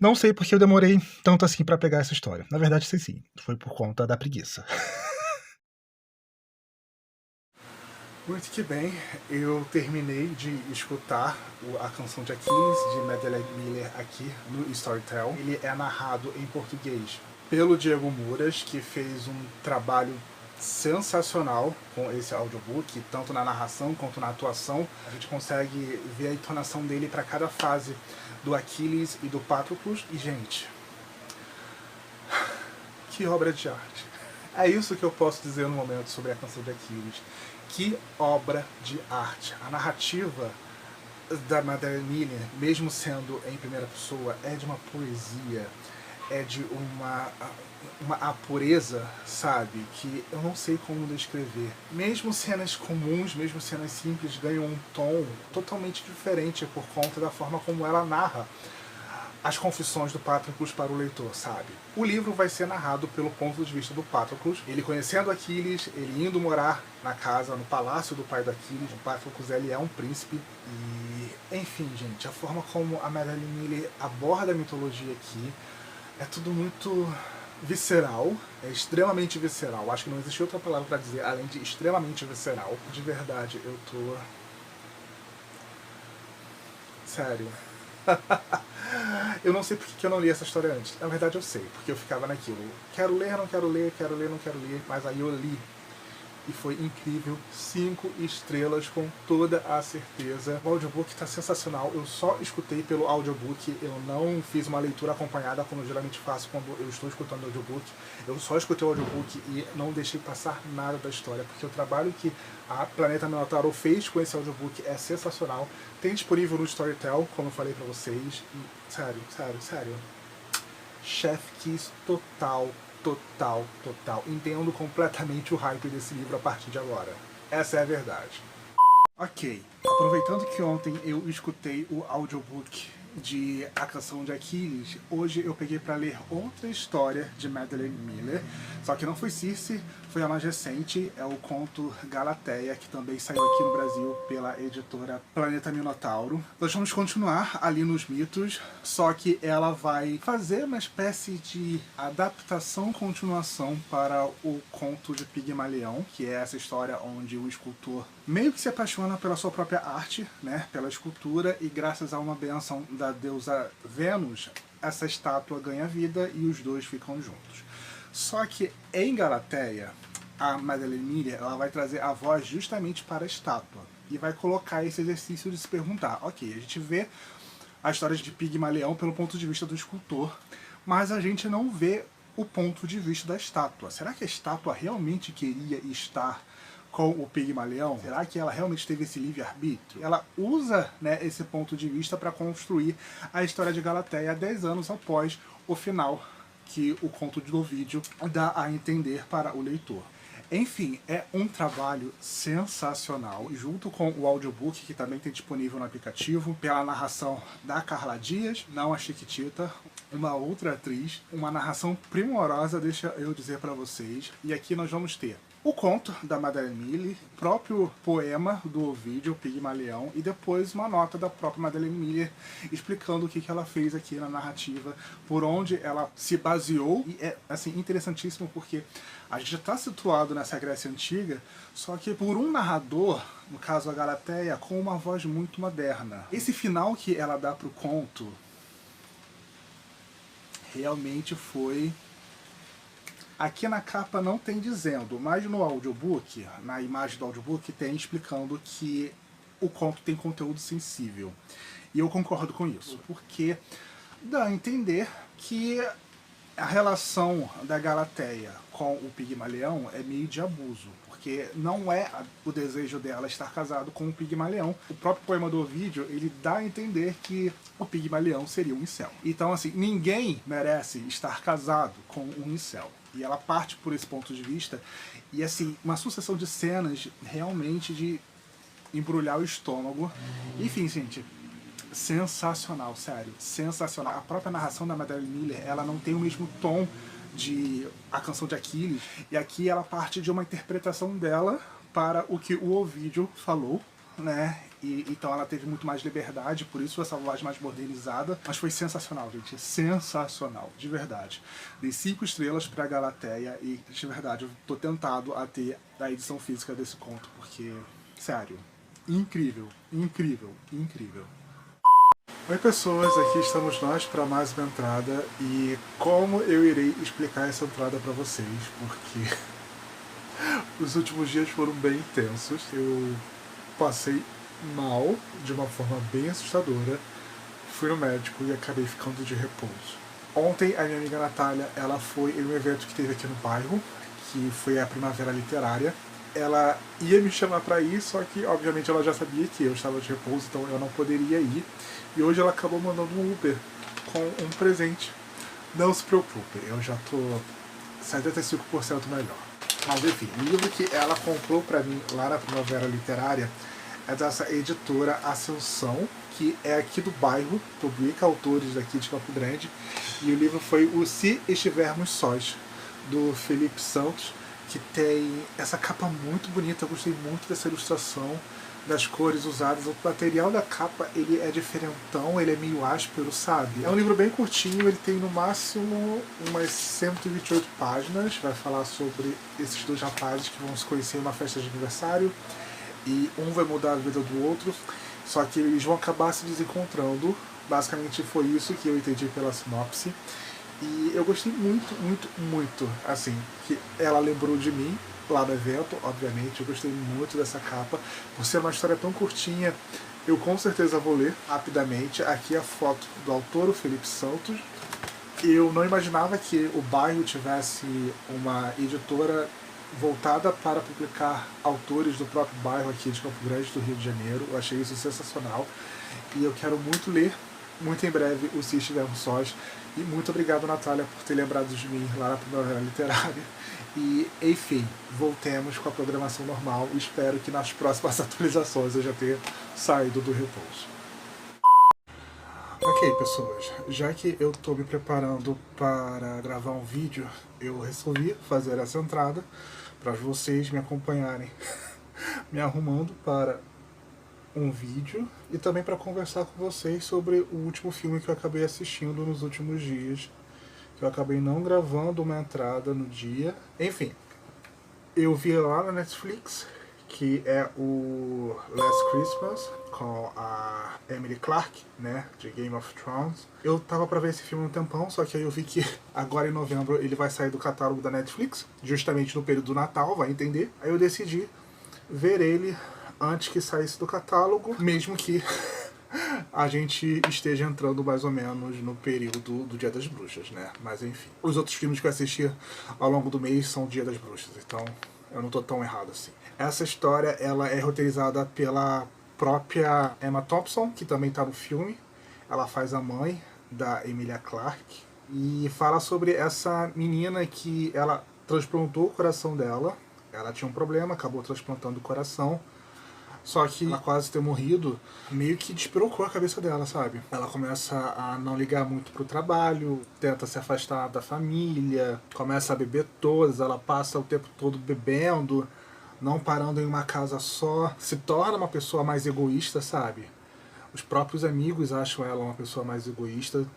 A: Não sei porque eu demorei tanto assim pra pegar essa história. Na verdade, sei sim. Foi por conta da preguiça. Muito que bem, eu terminei de escutar A Canção de Aquiles, de Madeleine Miller, aqui no Storytel. Ele é narrado em português pelo Diego Muras, que fez um trabalho sensacional com esse audiobook, tanto na narração quanto na atuação. A gente consegue ver a entonação dele para cada fase do Aquiles e do Patroclus. E, gente, que obra de arte! É isso que eu posso dizer no momento sobre A Canção de Aquiles. Que obra de arte! A narrativa da Madeleine Miller, mesmo sendo em primeira pessoa, é de uma poesia, é de uma apureza, sabe? Que eu não sei como descrever. Mesmo cenas comuns, mesmo cenas simples, ganham um tom totalmente diferente por conta da forma como ela narra as confissões do Patroclus para o leitor, sabe? O livro vai ser narrado pelo ponto de vista do Patroclus, ele conhecendo Aquiles, ele indo morar na casa, no palácio do pai do Aquiles. O Patroclus, ele é um príncipe e... Enfim, gente, a forma como a Madeleine Miller aborda a mitologia aqui é tudo muito visceral, é extremamente visceral. Acho que não existe outra palavra para dizer além de extremamente visceral. De verdade, eu tô... Sério. Eu não sei porque que eu não li essa história antes. Na verdade eu sei, porque eu ficava naquilo. Quero ler, não quero ler, quero ler, não quero ler. Mas aí eu li. E foi incrível. 5 estrelas com toda a certeza. O audiobook está sensacional. Eu só escutei pelo audiobook. Eu não fiz uma leitura acompanhada, como eu geralmente faço quando eu estou escutando o audiobook. Eu só escutei o audiobook e não deixei passar nada da história. Porque o trabalho que a Planeta Minotauro fez com esse audiobook é sensacional. Tem disponível no Storytel, como eu falei pra vocês. E, sério, sério, sério. Chef Kiss total. Entendo completamente o hype desse livro a partir de agora. Essa é a verdade. Ok, aproveitando que ontem eu escutei o audiobook de A Canção de Aquiles, hoje eu peguei para ler outra história de Madeline Miller, só que não foi Circe, foi a mais recente, é o conto Galateia, que também saiu aqui no Brasil pela editora Planeta Minotauro. Nós vamos continuar ali nos mitos, só que ela vai fazer uma espécie de adaptação, continuação para o conto de Pigmalião, que é essa história onde o escultor meio que se apaixona pela sua própria arte, né, pela escultura, e graças a uma bênção da deusa Vênus, essa estátua ganha vida e os dois ficam juntos. Só que em Galateia, a Madeline Miller, ela vai trazer a voz justamente para a estátua e vai colocar esse exercício de se perguntar, ok, a gente vê a história de Pigmalião pelo ponto de vista do escultor, mas a gente não vê o ponto de vista da estátua. Será que a estátua realmente queria estar com o Pigmalião? Será que ela realmente teve esse livre-arbítrio? Ela usa, né, esse ponto de vista para construir a história de Galateia 10 anos após o final que o conto de Ovídio dá a entender para o leitor. Enfim, é um trabalho sensacional, junto com o audiobook, que também tem disponível no aplicativo, pela narração da Carla Dias, não a Chiquitita, uma outra atriz, uma narração primorosa, deixa eu dizer para vocês. E aqui nós vamos ter o conto da Madeline Miller, próprio poema do Ovídio, Pigmalião, e depois uma nota da própria Madeline Miller explicando o que ela fez aqui na narrativa, por onde ela se baseou. E é assim, interessantíssimo porque a gente está situado nessa Grécia Antiga, só que por um narrador, no caso a Galateia, com uma voz muito moderna. Esse final que ela dá para o conto realmente foi... Aqui na capa não tem dizendo, mas no audiobook, na imagem do audiobook, tem explicando que o conto tem conteúdo sensível. E eu concordo com isso, porque dá a entender que a relação da Galateia com o Pigmalião é meio de abuso, porque não é o desejo dela estar casado com o Pigmalião. O próprio poema do Ovídio, ele dá a entender que o Pigmalião seria um incel. Então, assim, ninguém merece estar casado com um incel. E ela parte por esse ponto de vista, e assim, uma sucessão de cenas realmente de embrulhar o estômago. Enfim, gente, sensacional, sério, sensacional. A própria narração da Madeline Miller, ela não tem o mesmo tom de A Canção de Aquiles, e aqui ela parte de uma interpretação dela para o que o Ovídio falou, né? E então ela teve muito mais liberdade, por isso essa voz mais modernizada. Mas foi sensacional, gente, sensacional, de verdade. Dei 5 estrelas pra Galateia e, de verdade, eu tô tentado a ter a edição física desse conto, porque, sério, incrível, incrível, incrível. Oi pessoas, aqui estamos nós para mais uma entrada, e como eu irei explicar essa entrada para vocês, porque os últimos dias foram bem intensos, eu passei mal de uma forma bem assustadora, fui no médico e acabei ficando de repouso. Ontem a minha amiga Natália, ela foi em um evento que teve aqui no bairro, que foi a Primavera Literária. Ela ia me chamar para ir, só que obviamente ela já sabia que eu estava de repouso, então eu não poderia ir. E hoje ela acabou mandando um Uber com um presente. Não se preocupe, eu já tô 75% melhor. Mas enfim, o livro que ela comprou para mim lá na Primavera Literária é dessa editora Ascensão, que é aqui do bairro, publica autores daqui de Campo Grande. E o livro foi o Se Estivermos Sós, do Felipe Santos, que tem essa capa muito bonita. Eu gostei muito dessa ilustração, das cores usadas. O material da capa, ele é diferentão, ele é meio áspero, sabe? É um livro bem curtinho, ele tem no máximo umas 128 páginas. Vai falar sobre esses dois rapazes que vão se conhecer em uma festa de aniversário, e um vai mudar a vida do outro, só que eles vão acabar se desencontrando. Basicamente foi isso que eu entendi pela sinopse. E eu gostei muito, muito, muito, assim, que ela lembrou de mim lá no evento, obviamente. Eu gostei muito dessa capa. Por ser uma história tão curtinha, eu com certeza vou ler rapidamente. Aqui a foto do autor, o Felipe Santos. Eu não imaginava que o bairro tivesse uma editora voltada para publicar autores do próprio bairro aqui de Campo Grande, do Rio de Janeiro. Eu achei isso sensacional. E eu quero muito ler, muito em breve, o Se Estivermos Sós. E muito obrigado, Natália, por ter lembrado de mim lá na Primavera Literária. E, enfim, voltemos com a programação normal. Espero que nas próximas atualizações eu já tenha saído do repouso. Ok, pessoas, já que eu tô me preparando para gravar um vídeo, eu resolvi fazer essa entrada para vocês me acompanharem me arrumando para um vídeo e também para conversar com vocês sobre o último filme que eu acabei assistindo nos últimos dias, que eu acabei não gravando uma entrada no dia. Enfim, eu vi lá na Netflix, que é o Last Christmas, com a Emily Clarke, né, de Game of Thrones. Eu tava pra ver esse filme um tempão, só que aí eu vi que agora em novembro ele vai sair do catálogo da Netflix, justamente no período do Natal, vai entender. Aí eu decidi ver ele antes que saísse do catálogo, mesmo que a gente esteja entrando mais ou menos no período do Dia das Bruxas, né? Mas enfim. Os outros filmes que eu assisti ao longo do mês são Dia das Bruxas, então eu não tô tão errado assim. Essa história, ela é roteirizada pela própria Emma Thompson, que também tá no filme. Ela faz a mãe da Emilia Clarke. E fala sobre essa menina que ela transplantou o coração dela. Ela tinha um problema, acabou transplantando o coração. Só que ela quase ter morrido, meio que despirocou a cabeça dela, sabe? Ela começa a não ligar muito pro trabalho, tenta se afastar da família, começa a beber todas, ela passa o tempo todo bebendo, não parando em uma casa só, se torna uma pessoa mais egoísta, sabe? Os próprios amigos acham ela uma pessoa mais egoísta.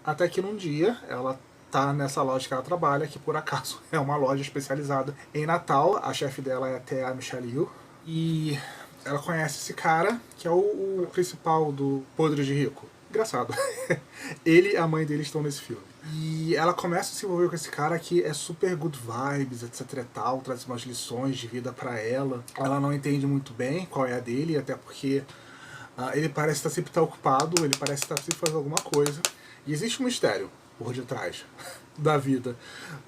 A: Até que num dia ela tá nessa loja que ela trabalha, que por acaso é uma loja especializada em Natal. A chefe dela é até a Michelle Yeoh. E ela conhece esse cara, que é o principal do Podre de Rico. Engraçado. Ele e a mãe dele estão nesse filme. E ela começa a se envolver com esse cara que é super good vibes, etc e tal, traz umas lições de vida pra ela. Ela não entende muito bem qual é a dele, até porque ele parece estar sempre ocupado, ele parece estar sempre fazendo alguma coisa. E existe um mistério por detrás da vida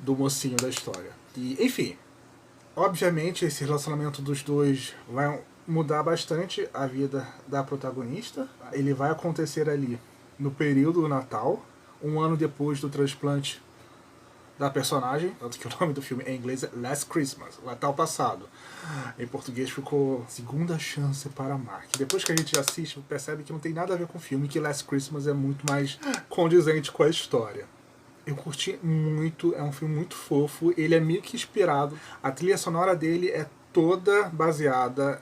A: do mocinho da história. E, enfim, obviamente esse relacionamento dos dois vai mudar bastante a vida da protagonista. Ele vai acontecer ali no período do Natal, um ano depois do transplante da personagem, tanto que o nome do filme em inglês é Last Christmas, Natal passado. Em português ficou Segunda Chance para Amar. Que depois que a gente assiste, percebe que não tem nada a ver com o filme, que Last Christmas é muito mais condizente com a história. Eu curti muito, é um filme muito fofo, ele é meio que inspirado. A trilha sonora dele é toda baseada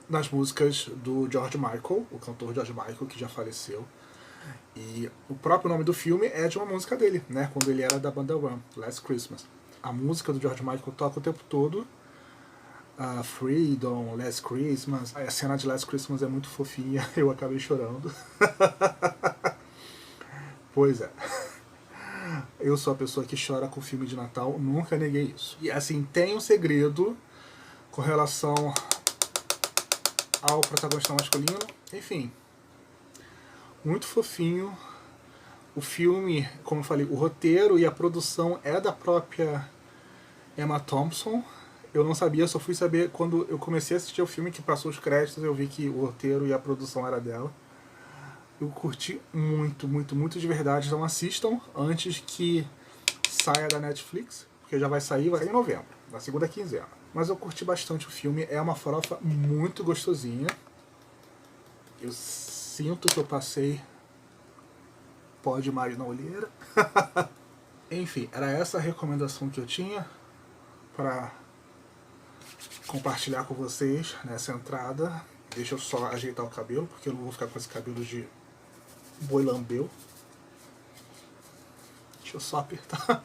A: nas músicas do George Michael, o cantor George Michael, que já faleceu. E o próprio nome do filme é de uma música dele, né? Quando ele era da banda One, Last Christmas. A música do George Michael toca o tempo todo. Freedom, Last Christmas. A cena de Last Christmas é muito fofinha, eu acabei chorando. Pois é. Eu sou a pessoa que chora com filme de Natal, nunca neguei isso. E assim, tem um segredo com relação ao protagonista masculino. Enfim, muito fofinho. O filme, como eu falei, o roteiro e a produção é da própria Emma Thompson. Eu não sabia, só fui saber quando eu comecei a assistir o filme, que passou os créditos, eu vi que o roteiro e a produção era dela. Eu curti muito, muito, muito de verdade. Então assistam antes que saia da Netflix, porque já vai sair em novembro, na segunda quinzena. Mas eu curti bastante o filme, é uma farofa muito gostosinha. Eu sinto que eu passei pó demais na olheira. Enfim, era essa a recomendação que eu tinha para compartilhar com vocês nessa entrada. Deixa eu só ajeitar o cabelo, porque eu não vou ficar com esse cabelo de boi lambeu. Deixa eu só apertar.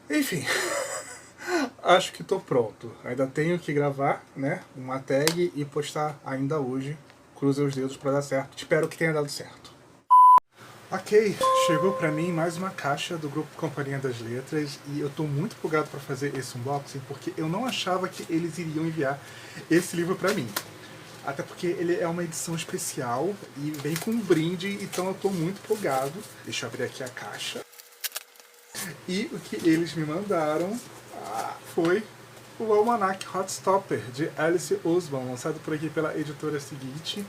A: Enfim, acho que tô pronto. Ainda tenho que gravar, né, uma tag e postar ainda hoje. Cruzei os dedos para dar certo. Espero que tenha dado certo. Ok, chegou pra mim mais uma caixa do grupo Companhia das Letras e eu tô muito empolgado para fazer esse unboxing porque eu não achava que eles iriam enviar esse livro pra mim. Até porque ele é uma edição especial e vem com um brinde, então eu tô muito empolgado. Deixa eu abrir aqui a caixa. E o que eles me mandaram foi o Almanac Heartstopper, de Alice Oseman, lançado por aqui pela editora seguinte.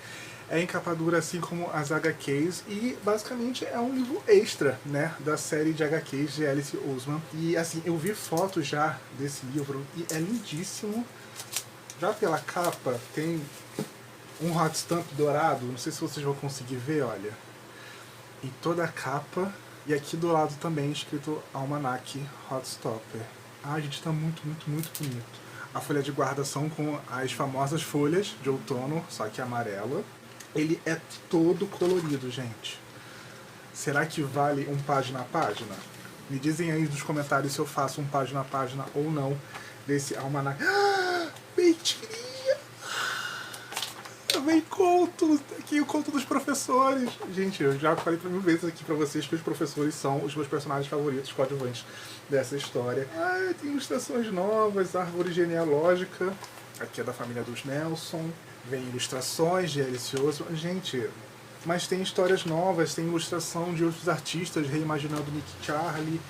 A: É encapadura assim como as HQs e basicamente é um livro extra, né, da série de HQs de Alice Oseman. E assim, eu vi fotos já desse livro e é lindíssimo. Já pela capa tem um hot stamp dourado, não sei se vocês vão conseguir ver, olha. em toda a capa. E aqui do lado também escrito Almanac Hotstopper. Ah, gente, tá muito, muito, muito bonito. A folha de guarda são com as famosas folhas de outono, só que amarela. Ele é todo colorido, gente. Será que vale um página a página? Me dizem aí nos comentários se eu faço um página a página ou não desse almanac. Ah, mentirinha! Vem conto! Aqui o conto dos professores. Gente, eu já falei mil vezes aqui pra vocês que os professores são os meus personagens favoritos, coadjuvantes dessa história. Ah, tem ilustrações novas, árvore genealógica. Aqui é da família dos Nelson. Vem ilustrações de Delicioso. Gente, mas tem histórias novas, tem ilustração de outros artistas reimaginando Nick Charlie.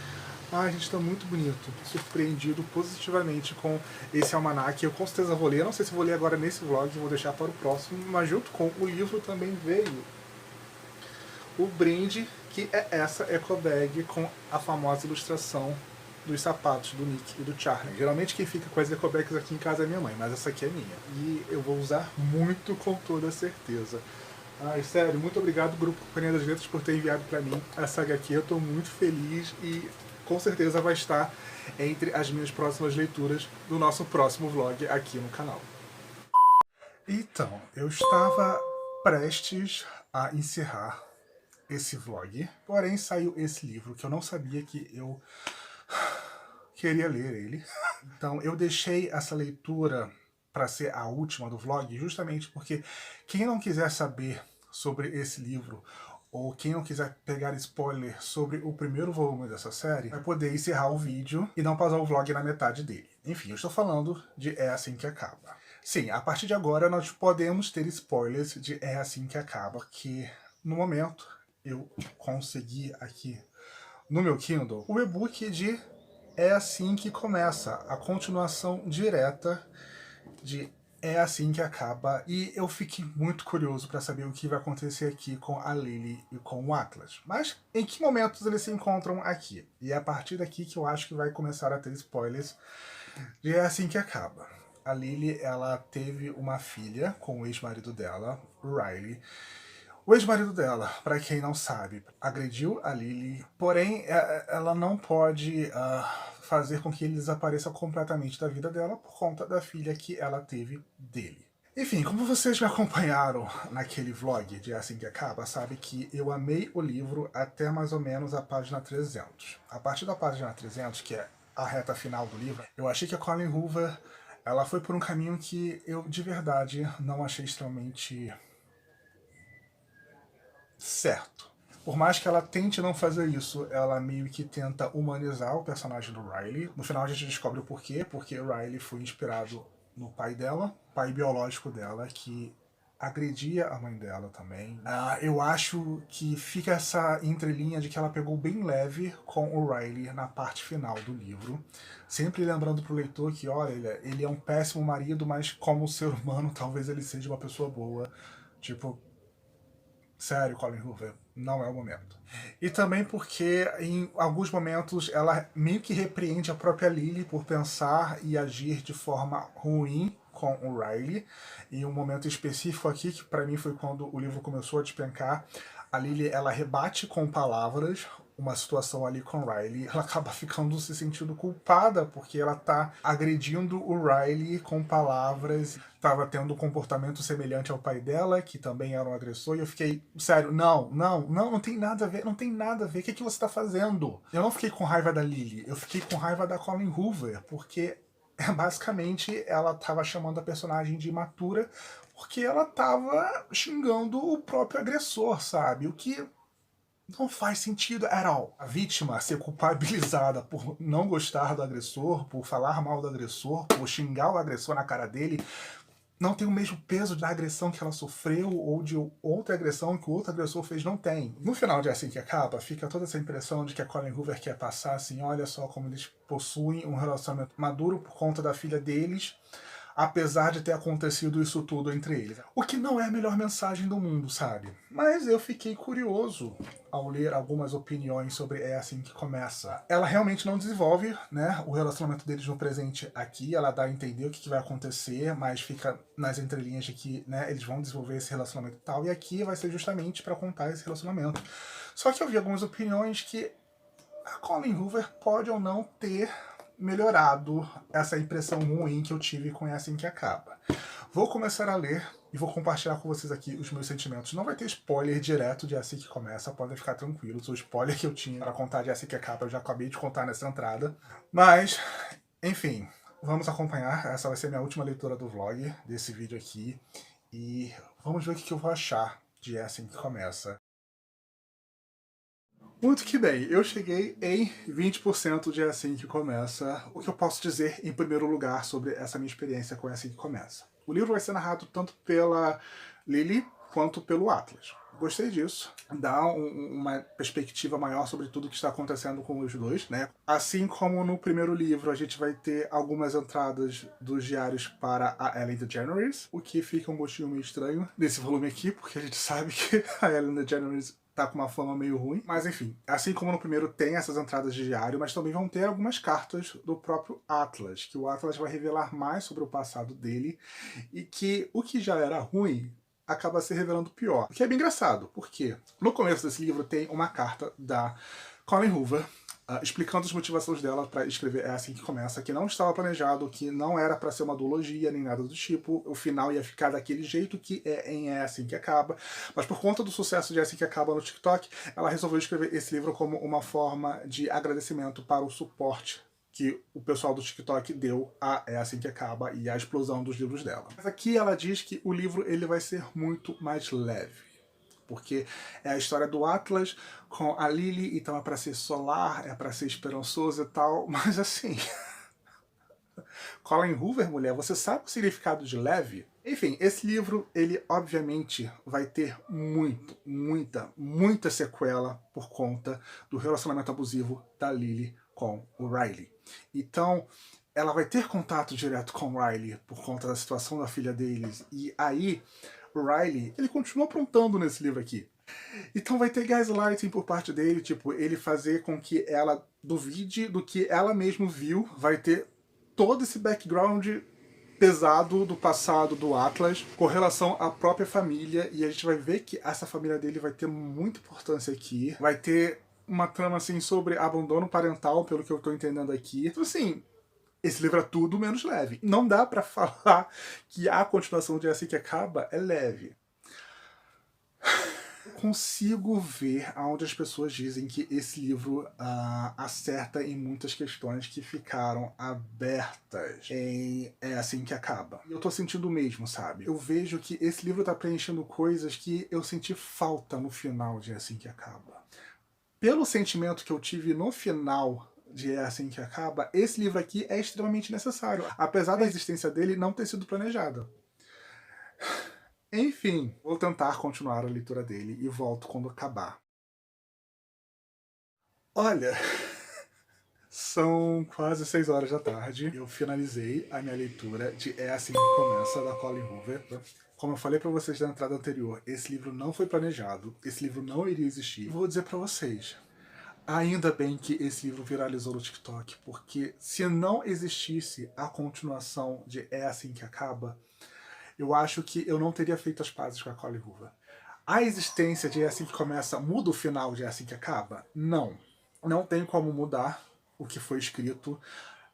A: Ah, gente, tá muito bonito. Surpreendido positivamente com esse almanac. Eu com certeza vou ler. Eu não sei se vou ler agora nesse vlog, vou deixar para o próximo. Mas junto com o livro também veio o brinde, que é essa eco bag com a famosa ilustração dos sapatos do Nick e do Charlie. Geralmente quem fica com as eco bags aqui em casa é minha mãe, mas essa aqui é minha. E eu vou usar muito com toda certeza. Ai, sério, muito obrigado, Grupo Companhia das Letras, por ter enviado pra mim essa HQ. Eu tô muito feliz e com certeza vai estar entre as minhas próximas leituras do nosso próximo vlog aqui no canal. Então, eu estava prestes a encerrar esse vlog, porém saiu esse livro que eu não sabia que eu queria ler ele. Então eu deixei essa leitura para ser a última do vlog, justamente porque quem não quiser saber sobre esse livro, ou quem não quiser pegar spoiler sobre o primeiro volume dessa série, vai poder encerrar o vídeo e não pausar o vlog na metade dele. Enfim, eu estou falando de É Assim Que Acaba. Sim, a partir de agora nós podemos ter spoilers de É Assim Que Acaba, que no momento eu consegui aqui no meu Kindle o e-book de É Assim Que Começa, a continuação direta de É Assim Que Acaba, e eu fiquei muito curioso para saber o que vai acontecer aqui com a Lily e com o Atlas. Mas em que momentos eles se encontram aqui? E é a partir daqui que eu acho que vai começar a ter spoilers de É Assim Que Acaba. A Lily, ela teve uma filha com o ex-marido dela, o Riley. O ex-marido dela, para quem não sabe, agrediu a Lily, porém ela não pode fazer com que ele desapareça completamente da vida dela por conta da filha que ela teve dele. Enfim, como vocês me acompanharam naquele vlog de Assim Que Acaba, sabe que eu amei o livro até mais ou menos a página 300. A partir da página 300, que é a reta final do livro, eu achei que a Colleen Hoover ela foi por um caminho que eu de verdade não achei extremamente certo. Por mais que ela tente não fazer isso, ela meio que tenta humanizar o personagem do Riley. No final a gente descobre o porquê, porque o Riley foi inspirado no pai dela, pai biológico dela, que agredia a mãe dela também. Eu acho que fica essa entrelinha de que ela pegou bem leve com o Riley na parte final do livro. Sempre lembrando pro leitor que, olha, ele é um péssimo marido, mas como ser humano talvez ele seja uma pessoa boa. Tipo, sério, Colleen Hoover, não é o momento. E também porque em alguns momentos ela meio que repreende a própria Lily por pensar e agir de forma ruim com o Riley. Em um momento específico aqui, que para mim foi quando o livro começou a despencar, a Lily ela rebate com palavras uma situação ali com o Riley, ela acaba ficando se sentindo culpada porque ela tá agredindo o Riley com palavras, tava tendo um comportamento semelhante ao pai dela, que também era um agressor, e eu fiquei, sério, não tem nada a ver, não tem nada a ver, o que você tá fazendo? Eu não fiquei com raiva da Lily, eu fiquei com raiva da Colleen Hoover, porque basicamente ela tava chamando a personagem de imatura porque ela tava xingando o próprio agressor, sabe? O que não faz sentido at all. A vítima ser culpabilizada por não gostar do agressor, por falar mal do agressor, por xingar o agressor na cara dele, não tem o mesmo peso da agressão que ela sofreu ou de outra agressão que o outro agressor fez, não tem. No final de Assim Que Acaba, fica toda essa impressão de que a Colleen Hoover quer passar assim, olha só como eles possuem um relacionamento maduro por conta da filha deles, apesar de ter acontecido isso tudo entre eles. O que não é a melhor mensagem do mundo, sabe? Mas eu fiquei curioso ao ler algumas opiniões sobre É Assim Que Começa. Ela realmente não desenvolve, né, o relacionamento deles no presente aqui, ela dá a entender o que vai acontecer, mas fica nas entrelinhas de que, né, eles vão desenvolver esse relacionamento e tal, e aqui vai ser justamente para contar esse relacionamento. Só que eu vi algumas opiniões que a Colleen Hoover pode ou não ter melhorado essa impressão ruim que eu tive com É Assim Que Acaba. Vou começar a ler e vou compartilhar com vocês aqui os meus sentimentos. Não vai ter spoiler direto de É Assim Que Começa, podem ficar tranquilos. O spoiler que eu tinha para contar de É Assim Que Acaba eu já acabei de contar nessa entrada. Mas, enfim, vamos acompanhar. Essa vai ser minha última leitura do vlog, desse vídeo aqui. E vamos ver o que eu vou achar de É Assim Que Começa. Muito que bem, eu cheguei em 20% de É Assim Que Começa. O que eu posso dizer, em primeiro lugar, sobre essa minha experiência com É Assim Que Começa? O livro vai ser narrado tanto pela Lily quanto pelo Atlas. Gostei disso, dá uma perspectiva maior sobre tudo que está acontecendo com os dois, né? Assim como no primeiro livro a gente vai ter algumas entradas dos diários para a Ellen DeGeneres, o que fica um gostinho meio estranho nesse volume aqui, porque a gente sabe que a Ellen DeGeneres tá com uma fama meio ruim. Mas enfim, assim como no primeiro tem essas entradas de diário, mas também vão ter algumas cartas do próprio Atlas, que o Atlas vai revelar mais sobre o passado dele, e que o que já era ruim acaba se revelando pior. O que é bem engraçado, porque no começo desse livro tem uma carta da Colleen Hoover, explicando as motivações dela para escrever É Assim Que Começa, que não estava planejado, que não era para ser uma duologia nem nada do tipo, o final ia ficar daquele jeito que é em É Assim Que Acaba, mas por conta do sucesso de É Assim Que Acaba no TikTok, ela resolveu escrever esse livro como uma forma de agradecimento para o suporte que o pessoal do TikTok deu a É Assim Que Acaba e a explosão dos livros dela. Mas aqui ela diz que o livro ele vai ser muito mais leve, porque é a história do Atlas com a Lily, então é para ser solar, é para ser esperançoso e tal, mas assim... Colleen Hoover, mulher, você sabe o significado de leve? Enfim, esse livro, ele obviamente vai ter muita sequela por conta do relacionamento abusivo da Lily com o Riley. Então, ela vai ter contato direto com o Riley por conta da situação da filha deles, e aí o Riley, ele continua aprontando nesse livro aqui. Então vai ter gaslighting por parte dele, tipo, ele fazer com que ela duvide do que ela mesma viu, vai ter todo esse background pesado do passado do Atlas com relação à própria família, e a gente vai ver que essa família dele vai ter muita importância aqui, vai ter uma trama assim sobre abandono parental, pelo que eu tô entendendo aqui. Então assim, esse livro é tudo menos leve. Não dá pra falar que a continuação de É Assim Que Acaba é leve. Consigo ver aonde as pessoas dizem que esse livro acerta em muitas questões que ficaram abertas em É Assim Que Acaba. Eu tô sentindo o mesmo, sabe? Eu vejo que esse livro tá preenchendo coisas que eu senti falta no final de É Assim Que Acaba. Pelo sentimento que eu tive no final de É Assim Que Acaba, esse livro aqui é extremamente necessário, apesar da existência dele não ter sido planejada. Enfim, vou tentar continuar a leitura dele e volto quando acabar. Olha, são quase 6 horas da tarde. Eu finalizei a minha leitura de É Assim Que Começa, da Colleen Hoover. Como eu falei pra vocês na entrada anterior, esse livro não foi planejado, esse livro não iria existir. Vou dizer pra vocês, ainda bem que esse livro viralizou no TikTok, porque se não existisse a continuação de É Assim Que Acaba, eu acho que eu não teria feito as pazes com a Colleen Hoover. A existência de É Assim Que Começa muda o final de É Assim Que Acaba? Não. Não tem como mudar o que foi escrito.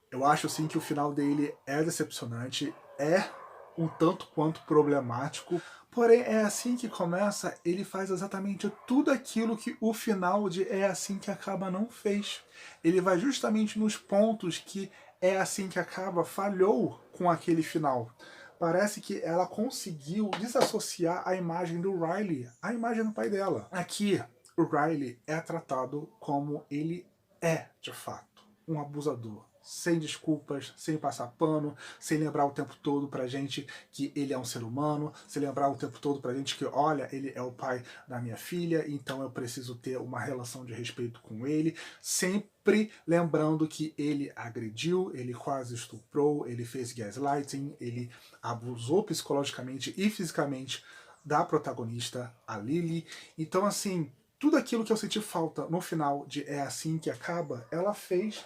A: Eu acho sim que o final dele é decepcionante, é um tanto quanto problemático, porém É Assim Que Começa, ele faz exatamente tudo aquilo que o final de É Assim Que Acaba não fez. Ele vai justamente nos pontos que É Assim Que Acaba falhou com aquele final. Parece que ela conseguiu desassociar a imagem do Riley, a imagem do pai dela. Aqui, o Riley é tratado como ele é, de fato, um abusador sem desculpas, sem passar pano, sem lembrar o tempo todo pra gente que ele é um ser humano, sem lembrar o tempo todo pra gente que, olha, ele é o pai da minha filha, então eu preciso ter uma relação de respeito com ele, sempre lembrando que ele agrediu, ele quase estuprou, ele fez gaslighting, ele abusou psicologicamente e fisicamente da protagonista, a Lily. Então, assim, tudo aquilo que eu senti falta no final de É Assim Que Acaba, ela fez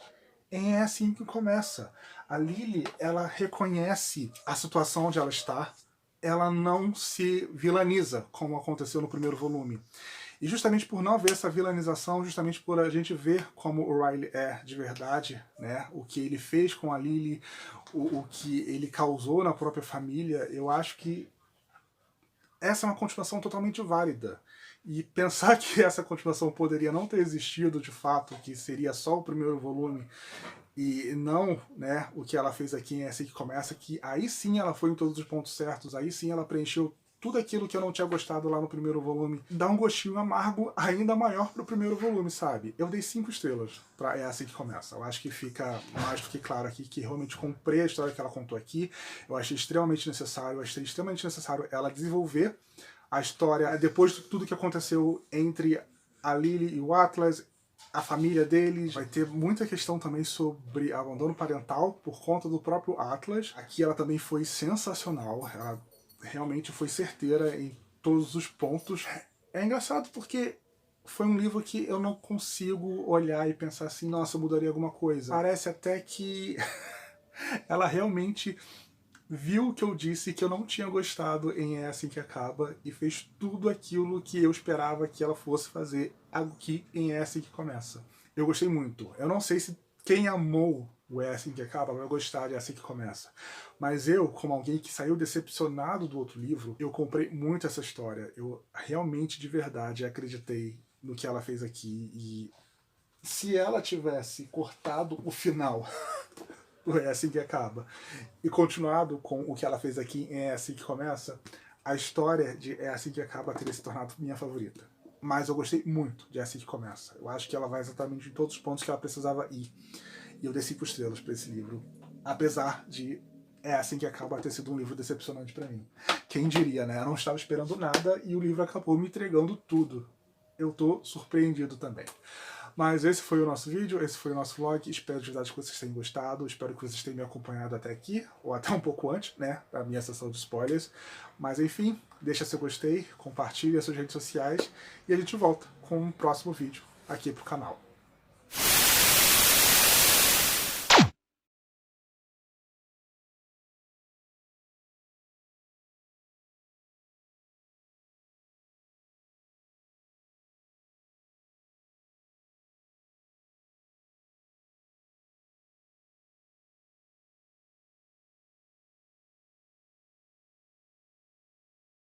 A: em É Assim Que Começa. A Lily, ela reconhece a situação onde ela está, ela não se vilaniza, como aconteceu no primeiro volume. E justamente por não ver essa vilanização, justamente por a gente ver como o Riley é de verdade, né, o que ele fez com a Lily, o que ele causou na própria família, eu acho que essa é uma continuação totalmente válida. E pensar que essa continuação poderia não ter existido de fato, que seria só o primeiro volume, e não, né, o que ela fez aqui em É Assim Que Começa, que aí sim ela foi em todos os pontos certos, aí sim ela preencheu tudo aquilo que eu não tinha gostado lá no primeiro volume, dá um gostinho amargo ainda maior pro primeiro volume, sabe? Eu dei 5 estrelas pra É Assim Que Começa. Eu acho que fica mais do que claro aqui que realmente comprei a história que ela contou aqui. Eu achei extremamente necessário, ela desenvolver a história depois de tudo que aconteceu entre a Lily e o Atlas, a família deles. Vai ter muita questão também sobre abandono parental por conta do próprio Atlas. Aqui ela também foi sensacional, ela realmente foi certeira em todos os pontos. É engraçado porque foi um livro que eu não consigo olhar e pensar assim, nossa, eu mudaria alguma coisa. Parece até que ela realmente viu o que eu disse que eu não tinha gostado em É Assim Que Acaba e fez tudo aquilo que eu esperava que ela fosse fazer aqui em É Assim Que Começa. Eu gostei muito. Eu não sei se quem amou o É Assim Que Acaba vai gostar de É Assim Que Começa. Mas eu, como alguém que saiu decepcionado do outro livro, eu comprei muito essa história. Eu realmente, de verdade, acreditei no que ela fez aqui. E se ela tivesse cortado o final do É Assim Que Acaba e continuado com o que ela fez aqui em É Assim Que Começa, a história de É Assim Que Acaba teria se tornado minha favorita. Mas eu gostei muito de É Assim Que Começa. Eu acho que ela vai exatamente em todos os pontos que ela precisava ir. E eu dei 5 estrelas para esse livro, apesar de É Assim Que Acaba ter sido um livro decepcionante para mim. Quem diria, né? Eu não estava esperando nada e o livro acabou me entregando tudo. Eu tô surpreendido também. Mas esse foi o nosso vídeo, esse foi o nosso vlog. Espero de verdade que vocês tenham gostado. Espero que vocês tenham me acompanhado até aqui, ou até um pouco antes, né, da minha sessão de spoilers. Mas enfim, deixa seu gostei, compartilhe as suas redes sociais e a gente volta com um próximo vídeo aqui pro canal.